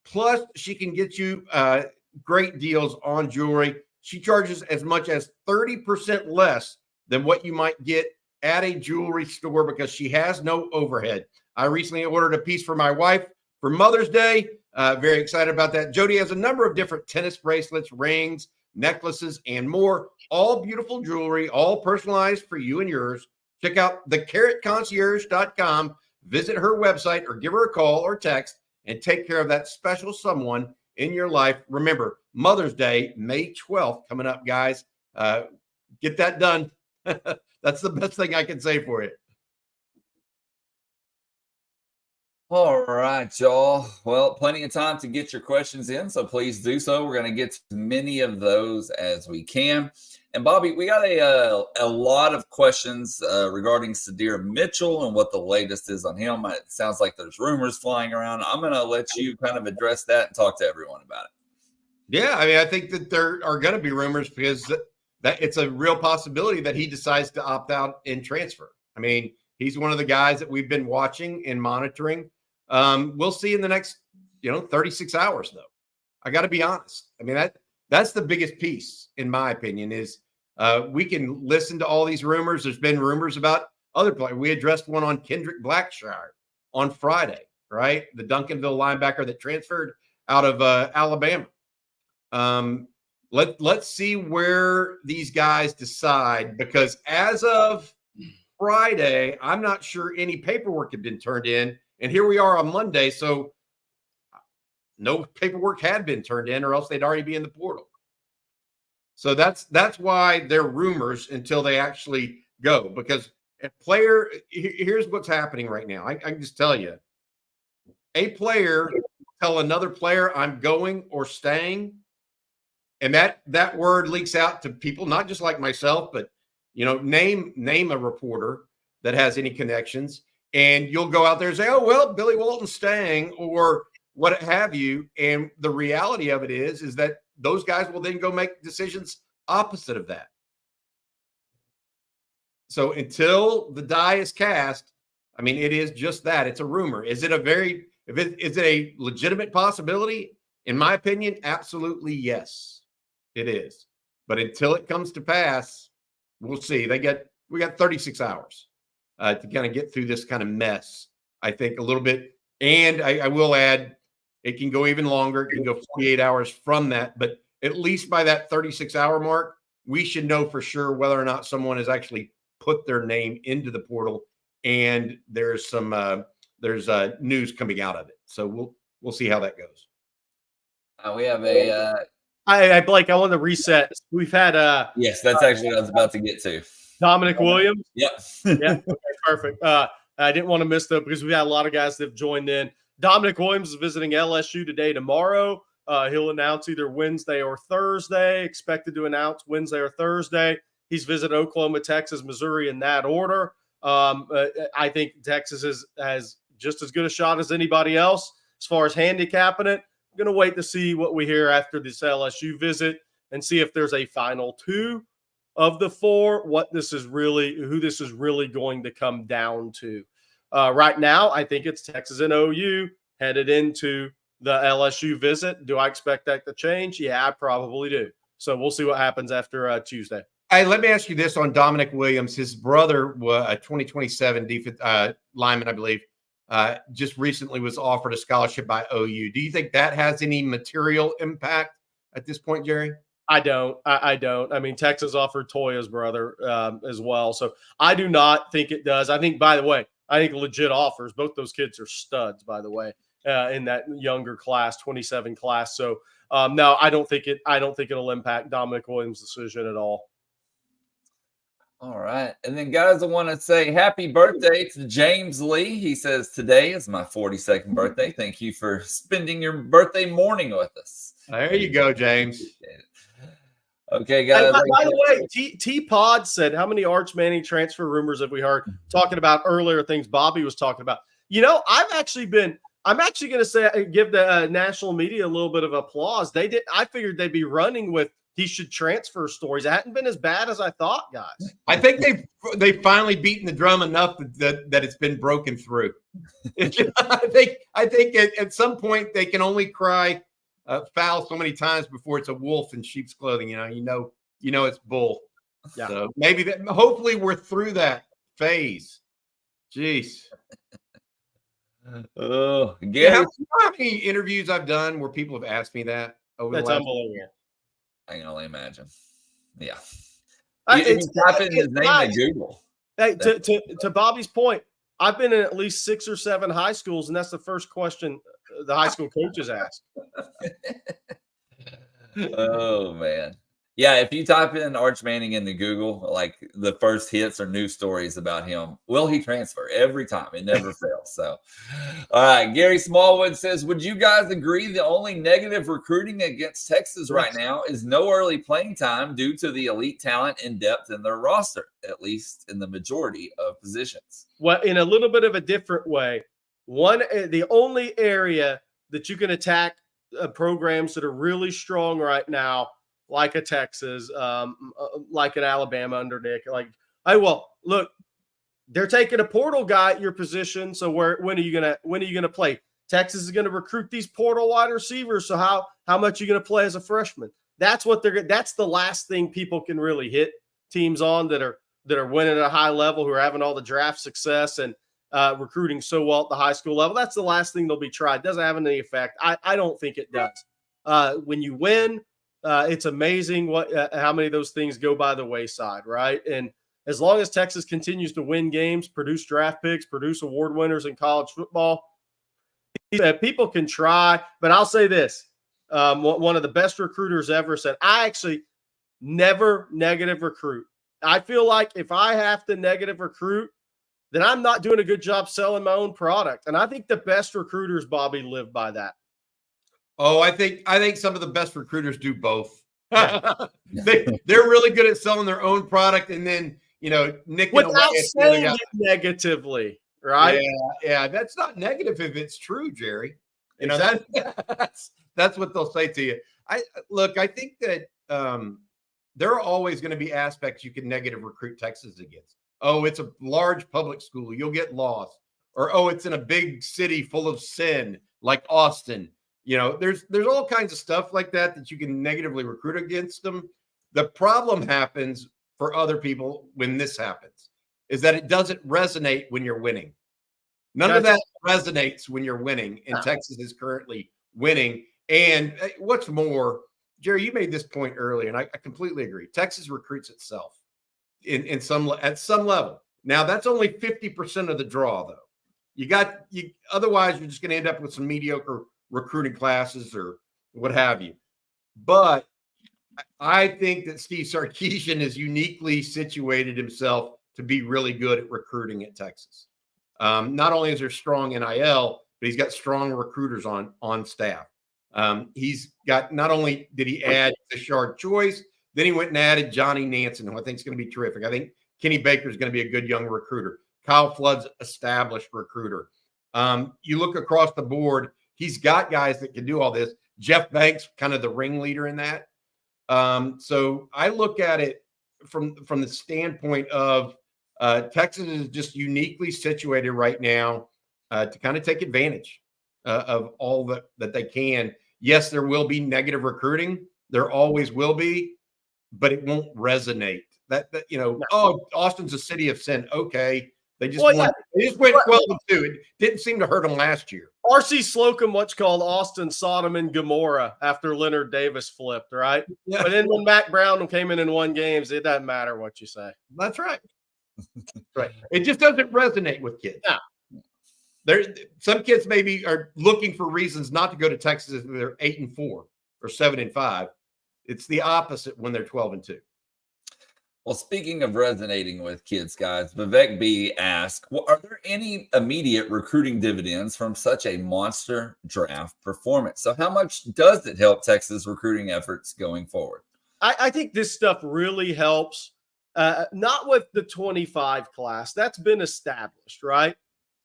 Speaker 2: Plus, she can get you great deals on jewelry. She charges as much as 30% less than what you might get at a jewelry store because she has no overhead. I recently ordered a piece for my wife for Mother's Day. Very excited about that. Jody has a number of different tennis bracelets, rings, necklaces, and more. All beautiful jewelry, all personalized for you and yours. Check out thecarrotconcierge.com. Visit her website or give her a call or text and take care of that special someone in your life. Remember, Mother's Day, May 12th, coming up, guys. Get that done. That's the best thing I can say for you.
Speaker 1: All right, y'all. Well, plenty of time to get your questions in, so please do so. We're going to get to as many of those as we can. And, Bobby, we got a lot of questions regarding Sadir Mitchell and what the latest is on him. It sounds like there's rumors flying around. I'm going to let you kind of address that and talk to everyone about it.
Speaker 2: Yeah, I mean, I think that there are going to be rumors because that it's a real possibility that he decides to opt out and transfer. I mean, he's one of the guys that we've been watching and monitoring. We'll see in the next, 36 hours, though. I got to be honest. I mean, that's the biggest piece, in my opinion, is we can listen to all these rumors. There's been rumors about other players. We addressed one on Kendrick Blackshire on Friday, right? The Duncanville linebacker that transferred out of Alabama. Let's see where these guys decide, because as of Friday, I'm not sure any paperwork had been turned in. And here we are on Monday, so no paperwork had been turned in, or else they'd already be in the portal. So that's why they're rumors until they actually go. Because a player, here's what's happening right now. I can just tell you, a player tell another player I'm going or staying, and that word leaks out to people, not just like myself, but name a reporter that has any connections. And you'll go out there and say, oh, well, Billy Walton's staying or what have you. And the reality of it is that those guys will then go make decisions opposite of that. So until the die is cast, I mean, it is just that. It's a rumor. Is it is it a legitimate possibility? In my opinion, absolutely yes, it is. But until it comes to pass, we'll see. We got 36 hours to kind of get through this kind of mess. I think a little bit, and I will add, it can go even longer. It can go 48 hours from that, but at least by that 36-hour mark, we should know for sure whether or not someone has actually put their name into the portal, and there's some news coming out of it. So we'll see how that goes.
Speaker 1: We have a
Speaker 3: Blake, I want to reset. We've had
Speaker 1: yes, that's actually what I was about to get to.
Speaker 3: Dominic Williams.
Speaker 1: Yep.
Speaker 3: Yeah. Okay, perfect. I didn't want to miss that because we had a lot of guys that have joined in. Dominic Williams is visiting LSU today, tomorrow. He'll announce either Wednesday or Thursday. Expected to announce Wednesday or Thursday. He's visited Oklahoma, Texas, Missouri in that order. I think Texas has just as good a shot as anybody else as far as handicapping it. I'm going to wait to see what we hear after this LSU visit and see if there's a final two of the four, who this is really going to come down to. Right now, I think it's Texas and OU headed into the LSU visit. Do I expect that to change? Yeah, I probably do. So we'll see what happens after Tuesday.
Speaker 2: Hey, let me ask you this on Dominic Williams. His brother, a 2027 defense lineman, I believe, just recently was offered a scholarship by OU. Do you think that has any material impact at this point, Jerry?
Speaker 3: I don't. I don't. I mean, Texas offered Toya's brother as well. So I do not think it does. I think, by the way, legit offers. Both those kids are studs, by the way, in that younger class, 27 class. So no, I don't think it'll impact Dominic Williams' decision at all.
Speaker 1: All right. And then, guys, I want to say happy birthday to James Lee. He says, today is my 42nd birthday. Thank you for spending your birthday morning with us.
Speaker 2: There you go, James.
Speaker 1: Okay, guys.
Speaker 3: By the way, T-Pod said, how many Arch Manning transfer rumors have we heard? Talking about earlier things Bobby was talking about. You know, I'm actually going to give the national media a little bit of applause. I figured they'd be running with he should transfer stories. It hadn't been as bad as I thought, guys.
Speaker 2: I think they've finally beaten the drum enough that it's been broken through. I think at some point they can only cry foul so many times before it's a wolf in sheep's clothing. You know it's bull. Yeah. So maybe hopefully we're through that phase. Jeez.
Speaker 1: Oh,
Speaker 2: you know how many interviews I've done where people have asked me that over the last
Speaker 3: unbelievable.
Speaker 1: I can only imagine. Yeah.
Speaker 3: It's
Speaker 1: type in his name in Google.
Speaker 3: Hey, to Bobby's point, I've been in at least 6 or 7 high schools, and that's the first question the high school coaches ask.
Speaker 1: Oh, man. Yeah, if you type in Arch Manning into Google, like the first hits are news stories about him. Will he transfer? Every time. It never fails. So, all right. Gary Smallwood says, would you guys agree the only negative recruiting against Texas right now is no early playing time due to the elite talent and depth in their roster, at least in the majority of positions?
Speaker 3: Well, in a little bit of a different way, the only area that you can attack programs that are really strong right now, like a Texas, like an Alabama under Nick, look, they're taking a portal guy at your position. So when are you gonna play? Texas is gonna recruit these portal wide receivers. So how much are you gonna play as a freshman? That's the last thing people can really hit teams on that are winning at a high level, who are having all the draft success and recruiting so well at the high school level. That's the last thing they'll be tried. It doesn't have any effect. I don't think it does. When you win, it's amazing how many of those things go by the wayside, right? And as long as Texas continues to win games, produce draft picks, produce award winners in college football, people can try. But I'll say this. One of the best recruiters ever said, I actually never negative recruit. I feel like if I have to negative recruit, then I'm not doing a good job selling my own product. And I think the best recruiters, Bobby, live by that.
Speaker 2: Oh, I think some of the best recruiters do both. They're really good at selling their own product, and then nicking
Speaker 3: without saying it negatively, right?
Speaker 2: Yeah. That's not negative if it's true, Jerry.
Speaker 3: Exactly.
Speaker 2: That's what they'll say to you. I think that there are always going to be aspects you can negative recruit Texas against. Oh, it's a large public school, you'll get lost, or oh, it's in a big city full of sin like Austin. There's all kinds of stuff like that you can negatively recruit against them. The problem happens for other people when this happens is that it doesn't resonate when you're winning. None of that resonates when you're winning, and Texas is currently winning. And what's more, Jerry, you made this point earlier, and I completely agree. Texas recruits itself at some level. Now, that's only 50% of the draw, though. Otherwise, you're just going to end up with some mediocre recruiting classes or what have you. But I think that Steve Sarkisian has uniquely situated himself to be really good at recruiting at Texas. Not only is there strong NIL, but he's got strong recruiters on staff. He's got, not only did he add Tashard Choice, then he went and added Johnny Nansen, who I think is going to be terrific. I think Kenny Baker is going to be a good young recruiter. Kyle Flood's established recruiter. You look across the board, he's got guys that can do all this. Jeff Banks, kind of the ringleader in that. So I look at it from the standpoint of Texas is just uniquely situated right now to kind of take advantage of all that they can. Yes, there will be negative recruiting. There always will be, but it won't resonate. Oh, Austin's a city of sin. Okay. They just went 12-2. It didn't seem to hurt them last year.
Speaker 3: R.C. Slocum, what's called Austin, Sodom, and Gomorrah after Leonard Davis flipped, right? Yeah. But then when Mac Brown came in and won games, it doesn't matter what you say.
Speaker 2: That's right. Right. It just doesn't resonate with kids.
Speaker 3: No.
Speaker 2: Some kids maybe are looking for reasons not to go to Texas if they're 8-4 or 7-5. It's the opposite when they're 12-2.
Speaker 1: Well, speaking of resonating with kids, guys, Vivek B asked, are there any immediate recruiting dividends from such a monster draft performance? So how much does it help Texas recruiting efforts going forward?
Speaker 3: I think this stuff really helps, not with the 25 class. That's been established, right?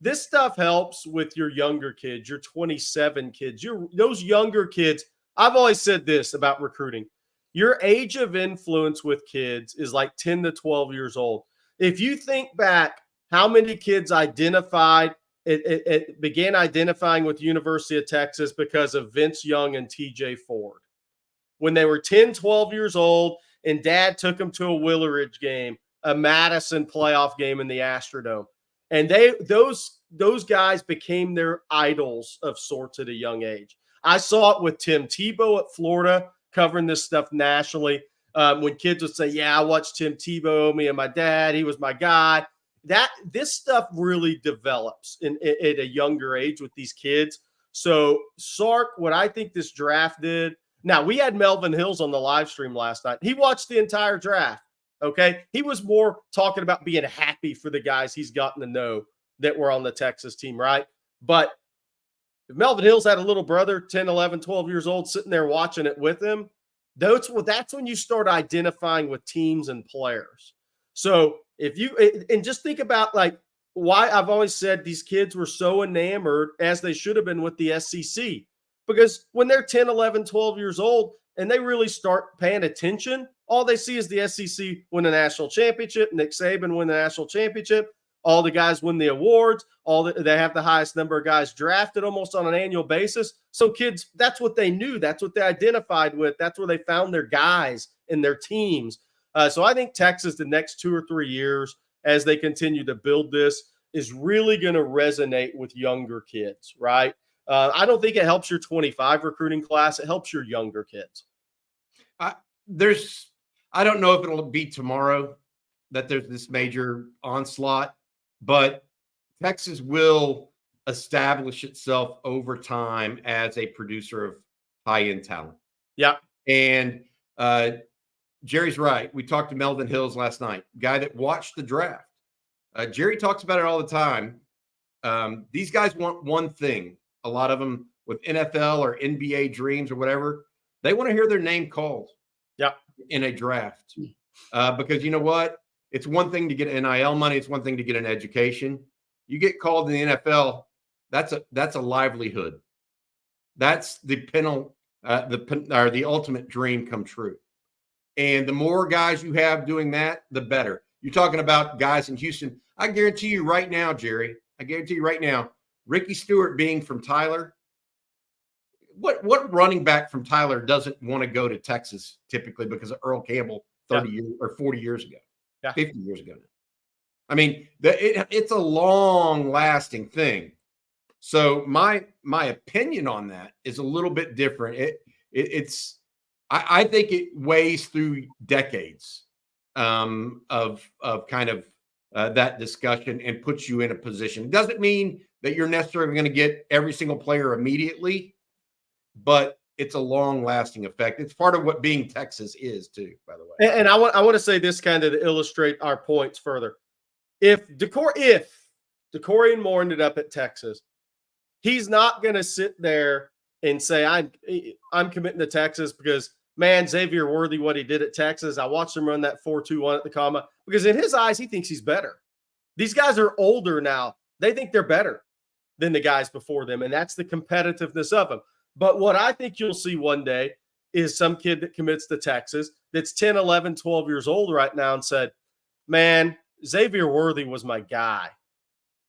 Speaker 3: This stuff helps with your younger kids, your 27 kids, those younger kids. I've always said this about recruiting. Your age of influence with kids is like 10 to 12 years old. If you think back how many kids began identifying with University of Texas because of Vince Young and TJ Ford. When they were 10, 12 years old and dad took them to a Willowridge game, a Madison playoff game in the Astrodome. And those guys became their idols of sorts at a young age. I saw it with Tim Tebow at Florida, covering this stuff nationally. When kids would say, yeah, I watched Tim Tebow, me and my dad, he was my guy. This stuff really develops at a younger age with these kids. So Sark, what I think this draft did, now we had Melvin Hills on the live stream last night. He watched the entire draft, okay? He was more talking about being happy for the guys he's gotten to know that were on the Texas team, right? But if Melvin Hills had a little brother, 10, 11, 12 years old, sitting there watching it with him, that's when you start identifying with teams and players. So and just think about like why I've always said these kids were so enamored, as they should have been, with the SEC. Because when they're 10, 11, 12 years old and they really start paying attention, all they see is the SEC win a national championship, Nick Saban win the national championship, all the guys win the awards, they have the highest number of guys drafted almost on an annual basis. So kids, that's what they knew. That's what they identified with. That's where they found their guys and their teams. So I think Texas, the next 2 or 3 years, as they continue to build this, is really going to resonate with younger kids, right? I don't think it helps your 25 recruiting class. It helps your younger kids.
Speaker 2: I don't know if it'll be tomorrow that there's this major onslaught, but Texas will establish itself over time as a producer of high-end talent.
Speaker 3: Yeah.
Speaker 2: And Jerry's right. We talked to Melvin Hills last night, guy that watched the draft. Jerry talks about it all the time. These guys want one thing. A lot of them with NFL or NBA dreams or whatever, they want to hear their name called in a draft. Because you know what? It's one thing to get NIL money. It's one thing to get an education. You get called in the NFL, that's a livelihood. That's the ultimate dream come true. And the more guys you have doing that, the better. You're talking about guys in Houston. I guarantee you right now, Jerry, Ricky Stewart being from Tyler, what running back from Tyler doesn't want to go to Texas typically because of Earl Campbell 30 years or 40 years ago, 50 years ago now. I mean, it's a long-lasting thing. So my opinion on that is a little bit different. I think it weighs through decades of kind of that discussion and puts you in a position. It doesn't mean that you're necessarily going to get every single player immediately, but it's a long-lasting effect. It's part of what being Texas is too, by the way.
Speaker 3: And I want to say this kind of to illustrate our points further. If DeCorian Moore ended up at Texas, he's not going to sit there and say, I'm committing to Texas because, man, Xavier Worthy, what he did at Texas, I watched him run that 4.21 at the comma, because in his eyes, he thinks he's better. These guys are older now. They think they're better than the guys before them, and that's the competitiveness of them. But what I think you'll see one day is some kid that commits to Texas that's 10, 11, 12 years old right now and said, man, Xavier Worthy was my guy.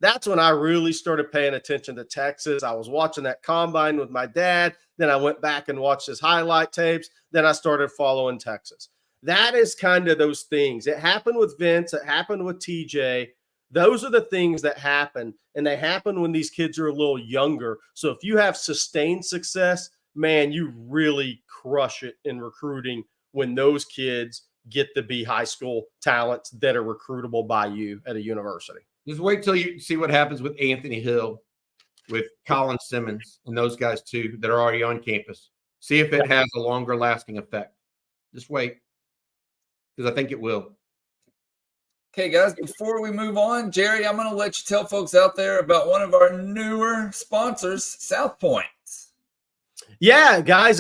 Speaker 3: That's when I really started paying attention to Texas. I was watching that combine with my dad. Then I went back and watched his highlight tapes. Then I started following Texas. That is kind of those things. It happened with Vince. It happened with TJ. Those are the things that happen, and they happen when these kids are a little younger. So if you have sustained success, man, you really crush it in recruiting when those kids get to be high school talents that are recruitable by you at a university.
Speaker 2: Just wait till you see what happens with Anthony Hill, with Colin Simmons, and those guys too that are already on campus. See if it has a longer lasting effect. Just wait, because I think it will.
Speaker 1: Okay, guys, before we move on, Jerry, I'm going to let you tell folks out there about one of our newer sponsors, South Point.
Speaker 3: Yeah, guys,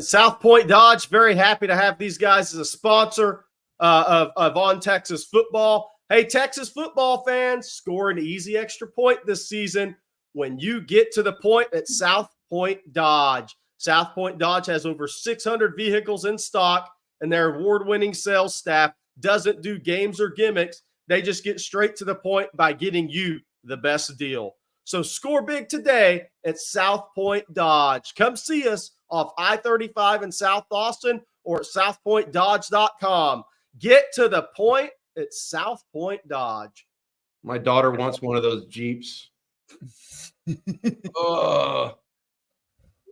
Speaker 3: South Point Dodge, very happy to have these guys as a sponsor of On Texas Football. Hey, Texas football fans, score an easy extra point this season when you get to the point at South Point Dodge. South Point Dodge has over 600 vehicles in stock, and their award-winning sales staff doesn't do games or gimmicks. They just get straight to the point by getting you the best deal. So score big today at South Point Dodge. Come see us off I-35 in South Austin or at southpointdodge.com. Get to the point at South Point Dodge.
Speaker 2: My daughter wants one of those Jeeps.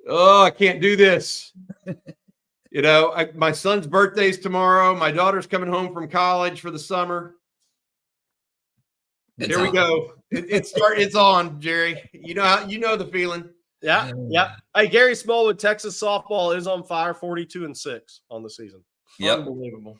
Speaker 2: I can't do this. You know, my son's birthday's tomorrow. My daughter's coming home from college for the summer. Here we go. It's on, Jerry. You know the feeling.
Speaker 3: Yeah. Hey, Gary Smallwood, Texas softball is on fire, 42-6 on the season.
Speaker 1: Yep.
Speaker 2: Unbelievable.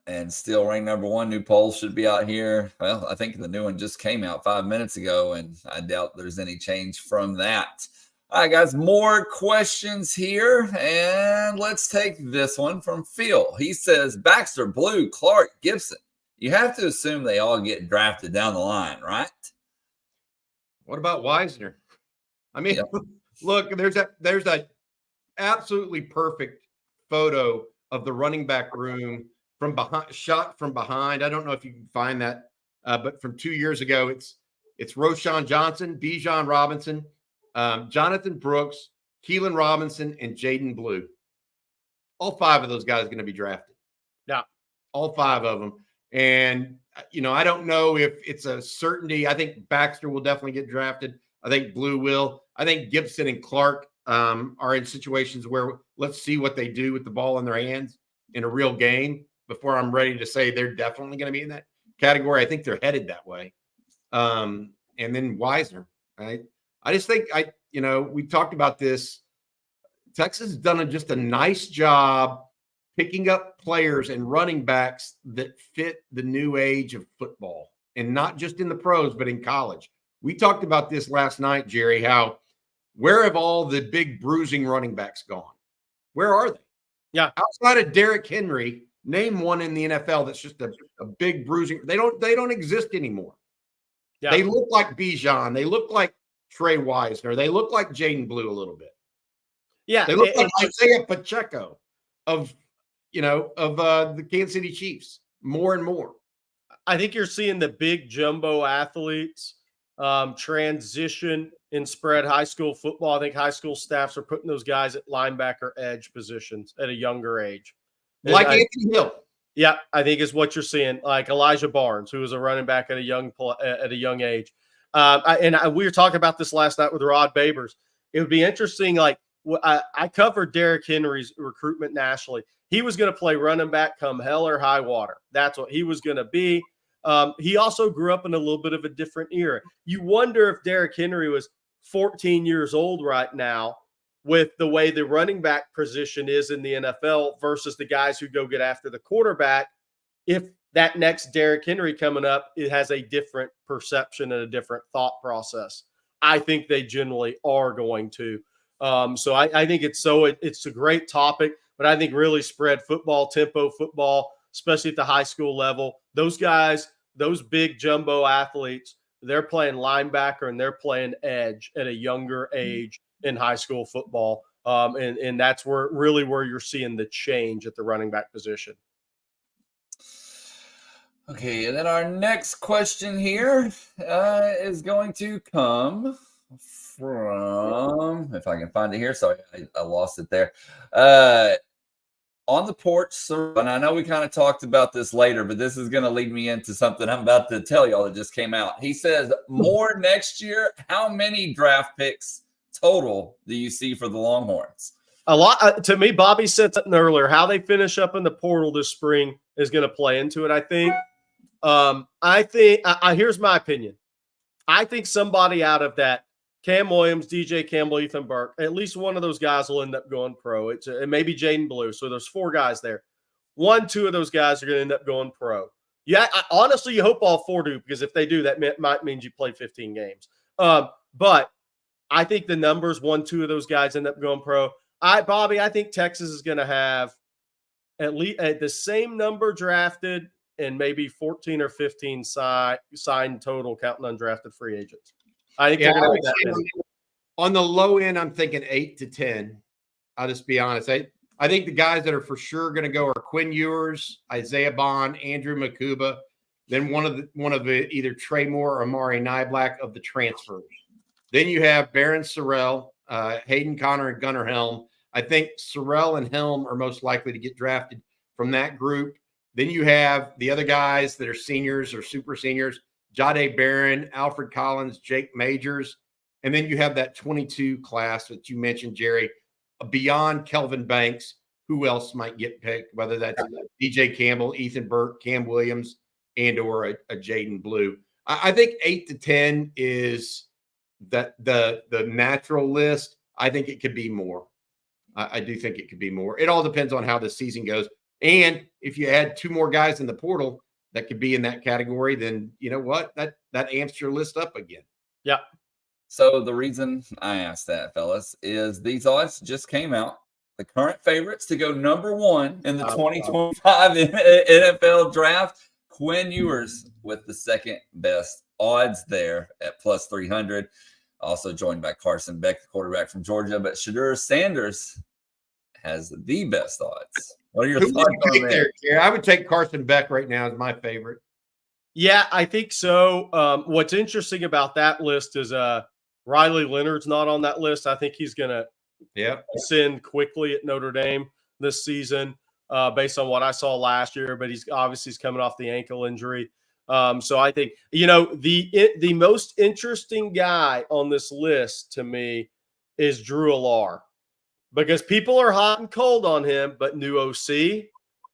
Speaker 1: And still ranked number one. New polls should be out here. Well, I think the new one just came out 5 minutes ago, and I doubt there's any change from that. All right, guys, more questions here. And let's take this one from Phil. He says, Baxter, Blue, Clark, Gibson. You have to assume they all get drafted down the line, right?
Speaker 2: What about Wisner? I mean, Look, there's a absolutely perfect photo of the running back room from behind, shot from behind. I don't know if you can find that, but from 2 years ago, it's Roshan Johnson, Bijan Robinson, Jonathan Brooks, Keelan Robinson, and Jaden Blue. All five of those guys are going to be drafted.
Speaker 3: Yeah.
Speaker 2: All five of them. And, I don't know if it's a certainty. I think Baxter will definitely get drafted. I think Blue will. I think Gibson and Clark are in situations where let's see what they do with the ball in their hands in a real game before I'm ready to say they're definitely going to be in that category. I think they're headed that way. And then Wisner. I just think we talked about this. Texas has done just a nice job picking up players and running backs that fit the new age of football, and not just in the pros, but in college. We talked about this last night, Jerry, where have all the big bruising running backs gone? Where are they?
Speaker 3: Yeah.
Speaker 2: Outside of Derrick Henry, name one in the NFL that's just a big bruising. They don't exist anymore. Yeah. They look like Bijan. They look like Trey Wisner. They look like Jaden Blue a little bit.
Speaker 3: Yeah.
Speaker 2: They look like Isaiah Pacheco of the Kansas City Chiefs more and more.
Speaker 3: I think you're seeing the big jumbo athletes transition in spread high school football. I think high school staffs are putting those guys at linebacker edge positions at a younger age.
Speaker 2: Like Anthony Hill.
Speaker 3: Yeah, I think is what you're seeing. Like Elijah Barnes, who was a running back at a young age. We were talking about this last night with Rod Babers. It would be interesting. Like I covered Derrick Henry's recruitment nationally. He was going to play running back come hell or high water. That's what he was going to be. He also grew up in a little bit of a different era. You wonder if Derrick Henry was 14 years old right now, with the way the running back position is in the NFL versus the guys who go get after the quarterback. If that next Derrick Henry coming up, it has a different perception and a different thought process. I think they generally are going to. So I think it's a great topic, but I think really spread football, tempo football, especially at the high school level, those guys, those big jumbo athletes, they're playing linebacker and they're playing edge at a younger age in high school football. And that's where you're seeing the change at the running back position.
Speaker 1: Okay, and then our next question here is going to come from, if I can find it here, sorry, I lost it there. On the porch, and I know we kind of talked about this later, but this is going to lead me into something I'm about to tell y'all that just came out. He says, more next year. How many draft picks total do you see for the Longhorns?
Speaker 3: A lot. To me, Bobby said something earlier. How they finish up in the portal this spring is going to play into it, I think. Here's my opinion. I think somebody out of that, Cam Williams, DJ Campbell, Ethan Burke, at least one of those guys will end up going pro. It may be Jaden Blue. So there's 4 guys there. 1-2 of those guys are going to end up going pro. Yeah, honestly, you hope all 4 do, because if they do, that might mean you play 15 games. But I think the numbers, 1-2 of those guys end up going pro. Bobby, I think Texas is going to have at least the same number drafted and maybe 14 or 15 signed total, counting undrafted free agents. I think
Speaker 2: on the low end, I'm thinking 8 to 10. I'll just be honest. I think the guys that are for sure going to go are Quinn Ewers, Isaiah Bond, Andrew Makuba, then one of the either Trey Moore or Amari Niblack of the transfers. Then you have Barron Sorrell, Hayden Connor, and Gunnar Helm. I think Sorrell and Helm are most likely to get drafted from that group. Then you have the other guys that are seniors or super seniors, Jade Barron, Alfred Collins, Jake Majors. And then you have that 22 class that you mentioned, Jerry, beyond Kelvin Banks. Who else might get picked, whether that's DJ Campbell, Ethan Burke, Cam Williams, and or a Jaden Blue. I think 8 to 10 is the natural list. I think it could be more. I do think it could be more. It all depends on how the season goes. And if you add 2 more guys in the portal that could be in that category, then you know what? That amps your list up again.
Speaker 3: Yeah.
Speaker 1: So the reason I asked that, fellas, is these odds just came out. The current favorites to go number 1 in the 2025 NFL draft, Quinn Ewers with the second best odds there at plus 300. Also joined by Carson Beck, the quarterback from Georgia. But Shedeur Sanders has the best odds. What are your thoughts on that?
Speaker 2: I would take Carson Beck right now as my favorite.
Speaker 3: Yeah, I think so. What's interesting about that list is Riley Leonard's not on that list. I think he's going to ascend quickly at Notre Dame this season based on what I saw last year, but he's coming off the ankle injury. So I think, the most interesting guy on this list to me is Drew Allar, because people are hot and cold on him, but new OC,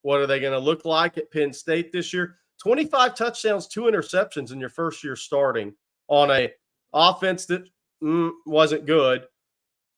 Speaker 3: what are they going to look like at Penn State this year? 25 touchdowns, 2 interceptions in your first year starting on a offense that wasn't good.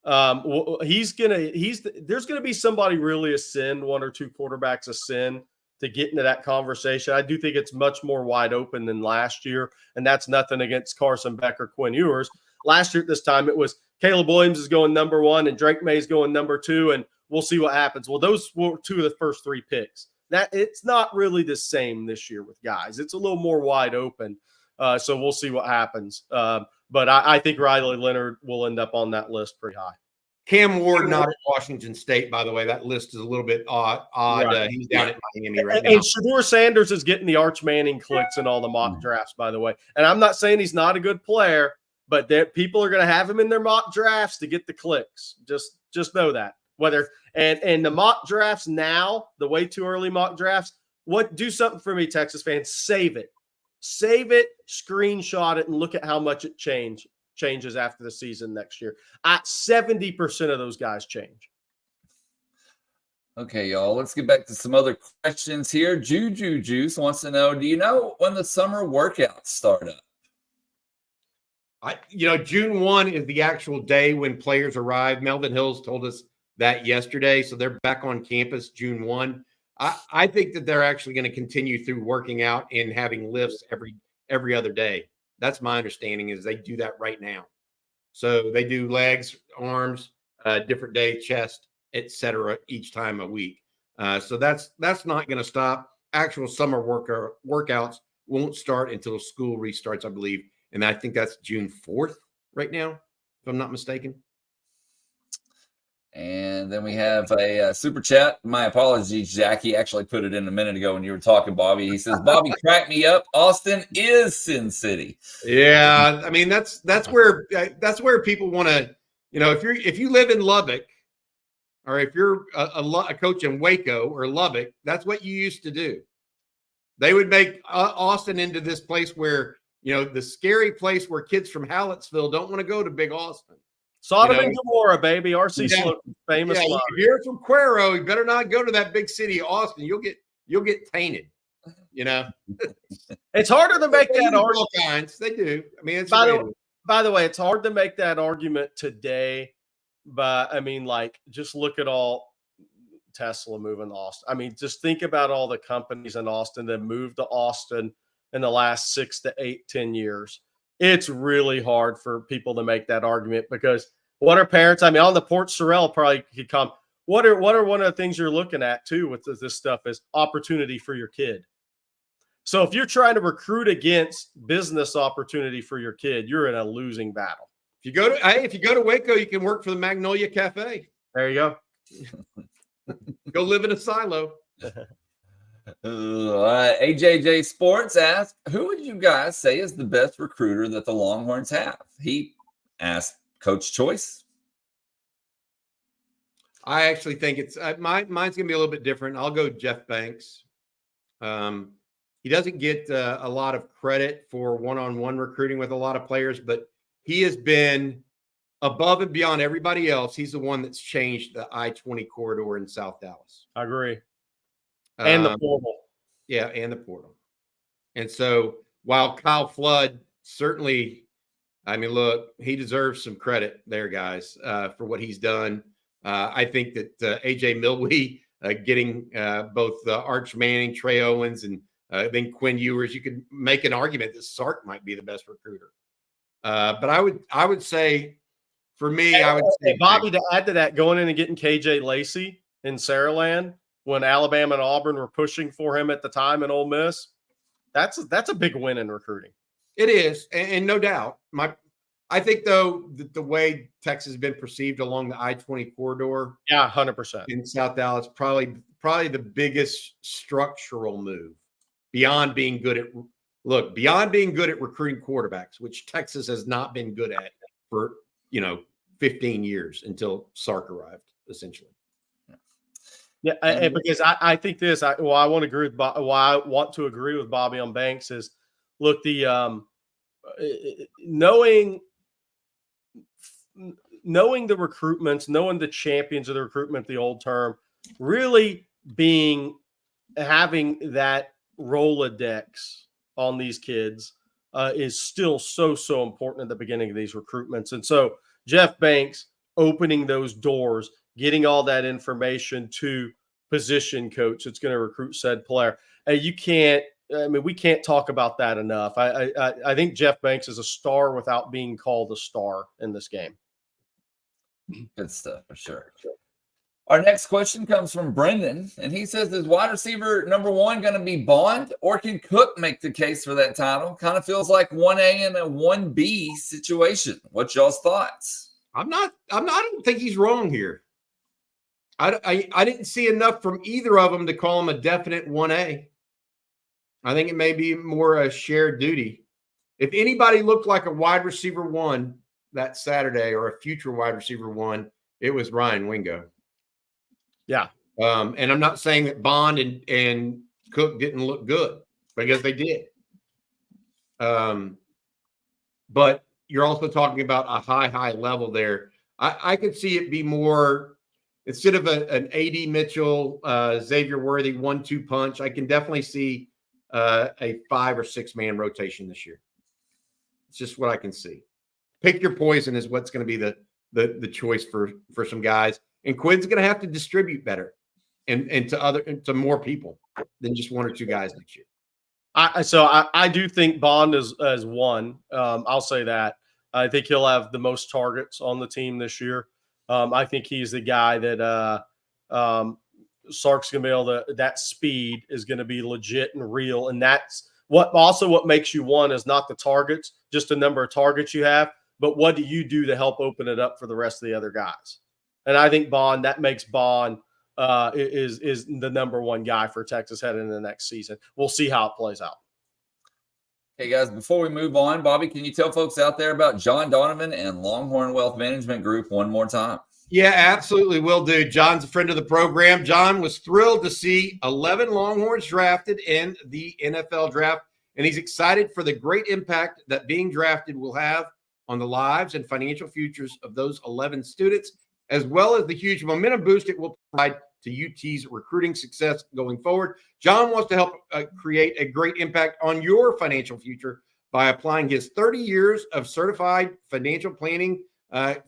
Speaker 3: There's going to be somebody really ascend, 1 or 2 quarterbacks ascend to get into that conversation. I do think it's much more wide open than last year, and that's nothing against Carson Beck or Quinn Ewers. Last year at this time, it was Caleb Williams is going number 1 and Drake May is going number 2, and we'll see what happens. Well, those were 2 of the first 3 picks. That it's not really the same this year with guys. It's a little more wide open. So we'll see what happens. But I think Riley Leonard will end up on that list pretty high.
Speaker 2: Cam Ward, not at Washington State, by the way. That list is a little bit odd. Right. He's down at Miami right now.
Speaker 3: And Shedeur Sanders is getting the Arch Manning clicks in all the mock drafts, by the way. And I'm not saying he's not a good player, but people are going to have him in their mock drafts to get the clicks. Just know that. And the mock drafts now, the way too early mock drafts, do something for me, Texas fans. Save it, screenshot it, and look at how much it changes after the season next year. 70% of those guys change.
Speaker 1: Okay, y'all, let's get back to some other questions here. Juju Juice wants to know, do you know when the summer workouts start up?
Speaker 2: June 1 is the actual day when players arrive. Melvin Hills told us that yesterday. So they're back on campus June 1. I think that they're actually going to continue through working out and having lifts every other day. That's my understanding, is they do that right now. So they do legs, arms, different day, chest, etc. each time a week. So that's not going to stop. Actual summer workouts won't start until school restarts, I believe. And I think that's June 4th right now, if I'm not mistaken.
Speaker 1: And then we have a super chat. My apologies, Jackie actually put it in a minute ago when you were talking, Bobby. He says, Bobby, crack me up. Austin is Sin City.
Speaker 2: Yeah, I mean, that's where people want to, if you live in Lubbock, or if you're a coach in Waco or Lubbock, that's what you used to do. They would make Austin into this place where, the scary place where kids from Hallettsville don't want to go to Big Austin.
Speaker 3: Sodom and Gomorrah, baby. R.C. Sloan, famous.
Speaker 2: Yeah, if you're from Cuero, you better not go to that big city, Austin. You'll get tainted.
Speaker 3: It's harder to make that argument.
Speaker 2: They do. I mean, it's
Speaker 3: by the way, it's hard to make that argument today. But I mean, just look at all Tesla moving to Austin. I mean, just think about all the companies in Austin that moved to Austin in the last 6 to 8, 10 years. It's really hard for people to make that argument, because what are parents? I mean, on the Port Sorrel probably could come. What are one of the things you're looking at too with this stuff is opportunity for your kid. So if you're trying to recruit against business opportunity for your kid, you're in a losing battle.
Speaker 2: If you go to Waco, you can work for the Magnolia Cafe.
Speaker 3: There you go.
Speaker 2: Go live in a silo.
Speaker 1: AJJ Sports asks, who would you guys say is the best recruiter that the Longhorns have? He asked Coach Choice.
Speaker 2: I actually think it's mine's going to be a little bit different. I'll go Jeff Banks. He doesn't get a lot of credit for one-on-one recruiting with a lot of players, but he has been above and beyond everybody else. He's the one that's changed the I-20 corridor in South Dallas.
Speaker 3: I agree. And the portal.
Speaker 2: Yeah, and the portal. And so while Kyle Flood certainly, I mean, look, he deserves some credit there, guys, for what he's done. I think that A.J. Milwee getting both Arch Manning, Trey Owens, and then Quinn Ewers, you could make an argument that Sark might be the best recruiter. But I would say, for me, I would say
Speaker 3: Bobby, to add to that, going in and getting KJ Lacey in Saraland when Alabama and Auburn were pushing for him at the time in Ole Miss, that's a big win in recruiting.
Speaker 2: It is, and no doubt. I think, though, that the way Texas has been perceived along the I-20 corridor,
Speaker 3: 100%
Speaker 2: in South Dallas, probably the biggest structural move beyond being good at recruiting quarterbacks, which Texas has not been good at for 15 years until Sark arrived, essentially.
Speaker 3: Yeah, because I think this. I want to agree with why I want to agree with Bobby on Banks is, look, the knowing the recruitments, knowing the champions of the recruitment, the old term, really having that Rolodex on these kids is still so important at the beginning of these recruitments. And so Jeff Banks opening those doors, getting all that information to position coach that's going to recruit said player. We can't talk about that enough. I think Jeff Banks is a star without being called a star in this game.
Speaker 1: Good stuff for sure. Our next question comes from Brendan, and he says, is wide receiver number 1 going to be Bond, or can Cook make the case for that title? Kind of feels like 1A and a 1B situation. What's y'all's thoughts?
Speaker 2: I don't think he's wrong here. I didn't see enough from either of them to call him a definite 1A. I think it may be more a shared duty. If anybody looked like a wide receiver 1 that Saturday, or a future wide receiver 1, it was Ryan Wingo.
Speaker 3: Yeah.
Speaker 2: And I'm not saying that Bond and Cook didn't look good because they did. But you're also talking about a high level there. I could see it be more instead of an AD Mitchell, Xavier Worthy 1-2 punch. I can definitely see a 5 or 6 man rotation this year. It's just what I can see. Pick your poison is what's going to be the choice for some guys. And Quinn's going to have to distribute better and to more people than just 1 or 2 guys next year.
Speaker 3: I do think Bond is one. I'll say that. I think he'll have the most targets on the team this year. I think he's the guy that Sark's going to be able to – that speed is going to be legit and real. And that's what makes you one is not the targets, just the number of targets you have, but what do you do to help open it up for the rest of the other guys? And I think Bond, that makes Bond is the number one guy for Texas heading into the next season. We'll see how it plays out.
Speaker 1: Hey, guys, before we move on, Bobby, can you tell folks out there about John Donovan and Longhorn Wealth Management Group one more time?
Speaker 2: Yeah, absolutely will do. John's a friend of the program. John was thrilled to see 11 Longhorns drafted in the NFL draft, and he's excited for the great impact that being drafted will have on the lives and financial futures of those 11 students, as well as the huge momentum boost it will provide to UT's recruiting success going forward. John wants to help create a great impact on your financial future by applying his 30 years of certified financial planning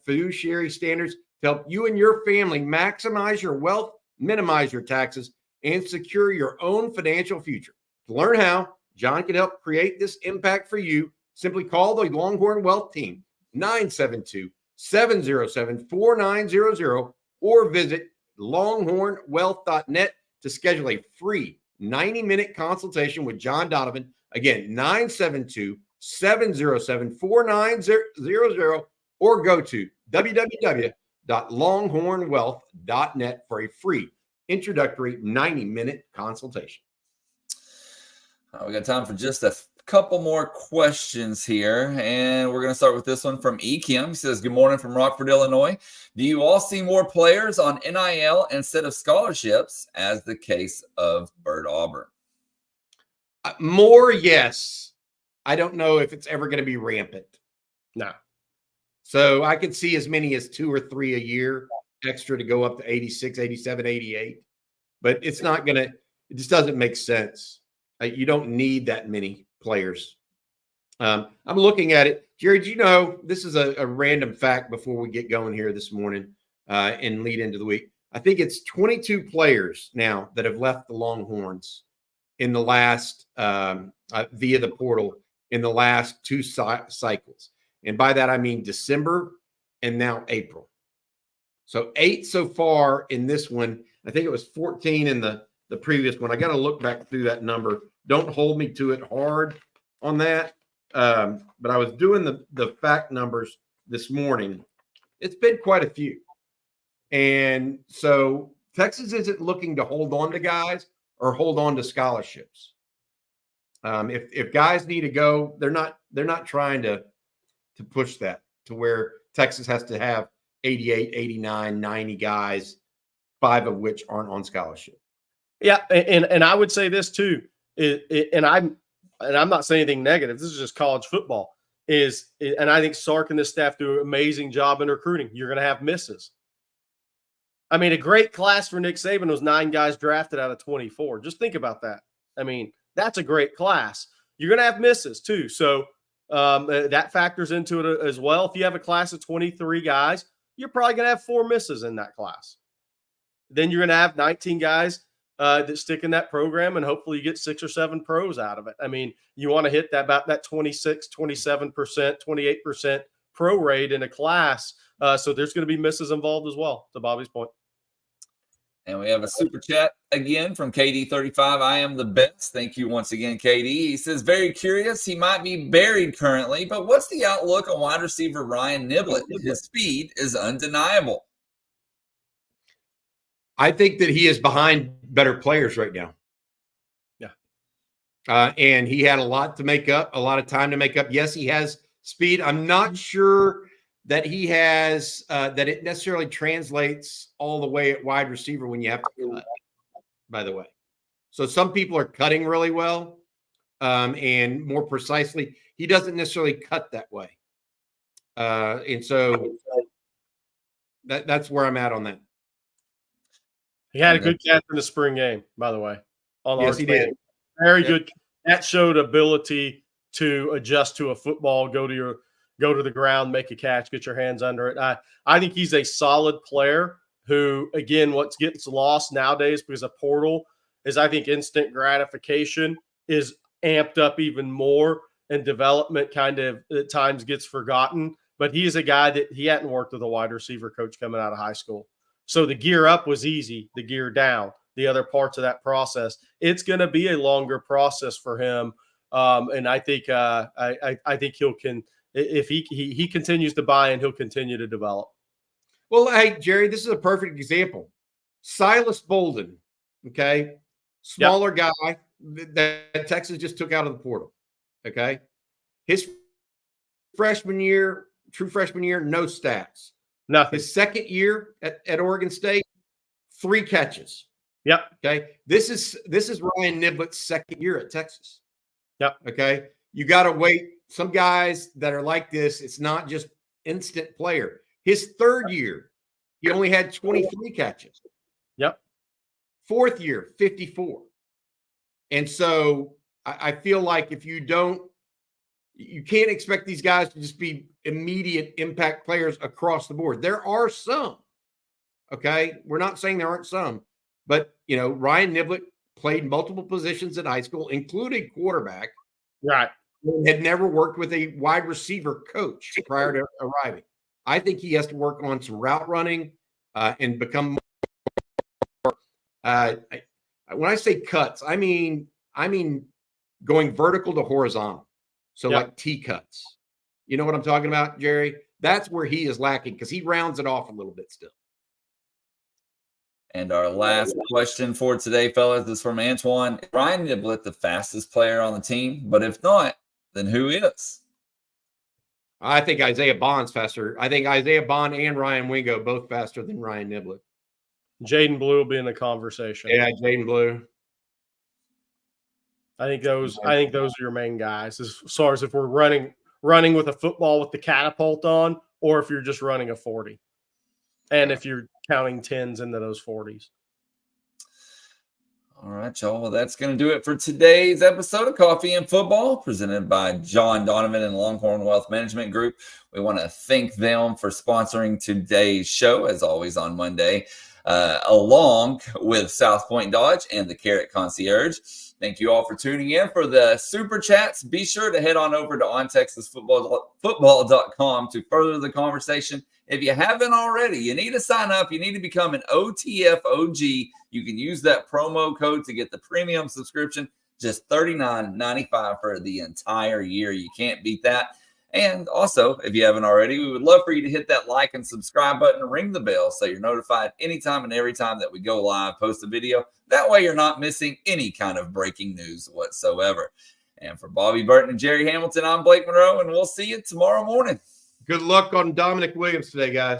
Speaker 2: fiduciary standards to help you and your family maximize your wealth, minimize your taxes, and secure your own financial future. To learn how John can help create this impact for you, simply call the Longhorn Wealth Team, 972-707-4900, or visit longhornwealth.net to schedule a free 90-minute consultation with John Donovan. Again, 972-707-4900, or go to www.longhornwealth.net for a free introductory 90-minute consultation.
Speaker 1: We got time for just a couple more questions here, and we're going to start with this one from E. Kim. He says, good morning from Rockford, Illinois. Do you all see more players on NIL instead of scholarships, as the case of Bert Auburn?
Speaker 2: More, yes. I don't know if it's ever going to be rampant.
Speaker 3: No.
Speaker 2: So I could see as many as 2 or 3 a year extra to go up to 86, 87, 88. But it's not going to – it just doesn't make sense. You don't need that many players. I'm looking at it. Jared, you know, this is a random fact before we get going here this morning and lead into the week. I think it's 22 players now that have left the Longhorns in the last via the portal in the last 2 cycles. And by that, I mean December and now April. So 8 so far in this one. I think it was 14 in the previous one. I got to look back through that number. Don't hold me to it hard on that. But I was doing the fact numbers this morning. It's been quite a few. And so Texas isn't looking to hold on to guys or hold on to scholarships. If guys need to go, they're not trying to push that to where Texas has to have 88, 89, 90 guys, 5 of which aren't on scholarship.
Speaker 3: Yeah, and I would say this too. And I'm not saying anything negative. This is just college football. And I think Sark and this staff do an amazing job in recruiting. You're going to have misses. I mean, a great class for Nick Saban was 9 guys drafted out of 24. Just think about that. I mean, that's a great class. You're going to have misses too. So that factors into it as well. If you have a class of 23 guys, you're probably going to have 4 misses in that class. Then you're going to have 19 guys that stick in that program, and hopefully you get 6 or 7 pros out of it. I mean, you want to hit about that 26, 27%, 28% pro rate in a class. So there's going to be misses involved as well, to Bobby's point.
Speaker 1: And we have a super chat again from KD35. I am the best. Thank you once again, KD. He says, very curious. He might be buried currently, but what's the outlook on wide receiver Ryan Niblett? His speed is undeniable.
Speaker 2: I think that he is behind better players right now. Yeah. And he had a lot to make up, a lot of time to make up. Yes, he has speed. I'm not sure that he has that it necessarily translates all the way at wide receiver when you have to cut, by the way. So some people are cutting really well and more precisely. He doesn't necessarily cut that way. And so that's where I'm at on that.
Speaker 3: He had a good catch in the spring game, by the way.
Speaker 2: Yes, he did.
Speaker 3: Very good. That showed ability to adjust to a football, go to the ground, make a catch, get your hands under it. I think he's a solid player who, again, what gets lost nowadays because of portal is I think instant gratification is amped up even more, and development kind of at times gets forgotten. But he is a guy that he hadn't worked with a wide receiver coach coming out of high school. So the gear up was easy, the gear down, the other parts of that process, it's going to be a longer process for him. And I think I think if he continues to buy in, he'll continue to develop.
Speaker 2: Well, hey, Jerry, this is a perfect example. Silas Bolden, okay, smaller guy that Texas just took out of the portal, okay? His freshman year, true freshman year, no stats.
Speaker 3: Nothing.
Speaker 2: His second year at Oregon State, 3 catches.
Speaker 3: Yep.
Speaker 2: Okay. This is Ryan Niblett's second year at Texas.
Speaker 3: Yep.
Speaker 2: Okay. You got to wait. Some guys that are like this, it's not just instant player. His third year, he only had 23 catches.
Speaker 3: Yep.
Speaker 2: Fourth year, 54. And so I feel like if you can't expect these guys to just be immediate impact players across the board. There are some. Okay. We're not saying there aren't some, but Ryan Niblett played multiple positions in high school, including quarterback.
Speaker 3: Right.
Speaker 2: Had never worked with a wide receiver coach prior to arriving. I think he has to work on some route running and become more. When I say cuts, I mean going vertical to horizontal. So like T cuts. You know what I'm talking about, Jerry? That's where he is lacking because he rounds it off a little bit still.
Speaker 1: And our last question for today, fellas, is from Antoine. Is Ryan Niblett the fastest player on the team? But if not, then who is?
Speaker 2: I think Isaiah Bond's faster. I think Isaiah Bond and Ryan Wingo both faster than Ryan Niblett.
Speaker 3: Jaden Blue will be in the conversation.
Speaker 2: Yeah, Jaden Blue.
Speaker 3: I think those are your main guys as far as if we're running with a football with the catapult on, or if you're just running a 40. And if you're counting 10s into those 40s.
Speaker 1: All right, y'all. Well, that's going to do it for today's episode of Coffee and Football, presented by John Donovan and Longhorn Wealth Management Group. We want to thank them for sponsoring today's show, as always, on Monday, along with South Point Dodge and the Carrot Concierge. Thank you all for tuning in. For the Super Chats, be sure to head on over to ontexasfootball.com to further the conversation. If you haven't already, you need to sign up. You need to become an OTF OG. You can use that promo code to get the premium subscription, just $39.95 for the entire year. You can't beat that. And also, if you haven't already, we would love for you to hit that like and subscribe button and ring the bell so you're notified anytime and every time that we go live, post a video. That way you're not missing any kind of breaking news whatsoever. And for Bobby Burton and Jerry Hamilton, I'm Blake Monroe, and we'll see you tomorrow morning.
Speaker 2: Good luck on Dominic Williams today, guys.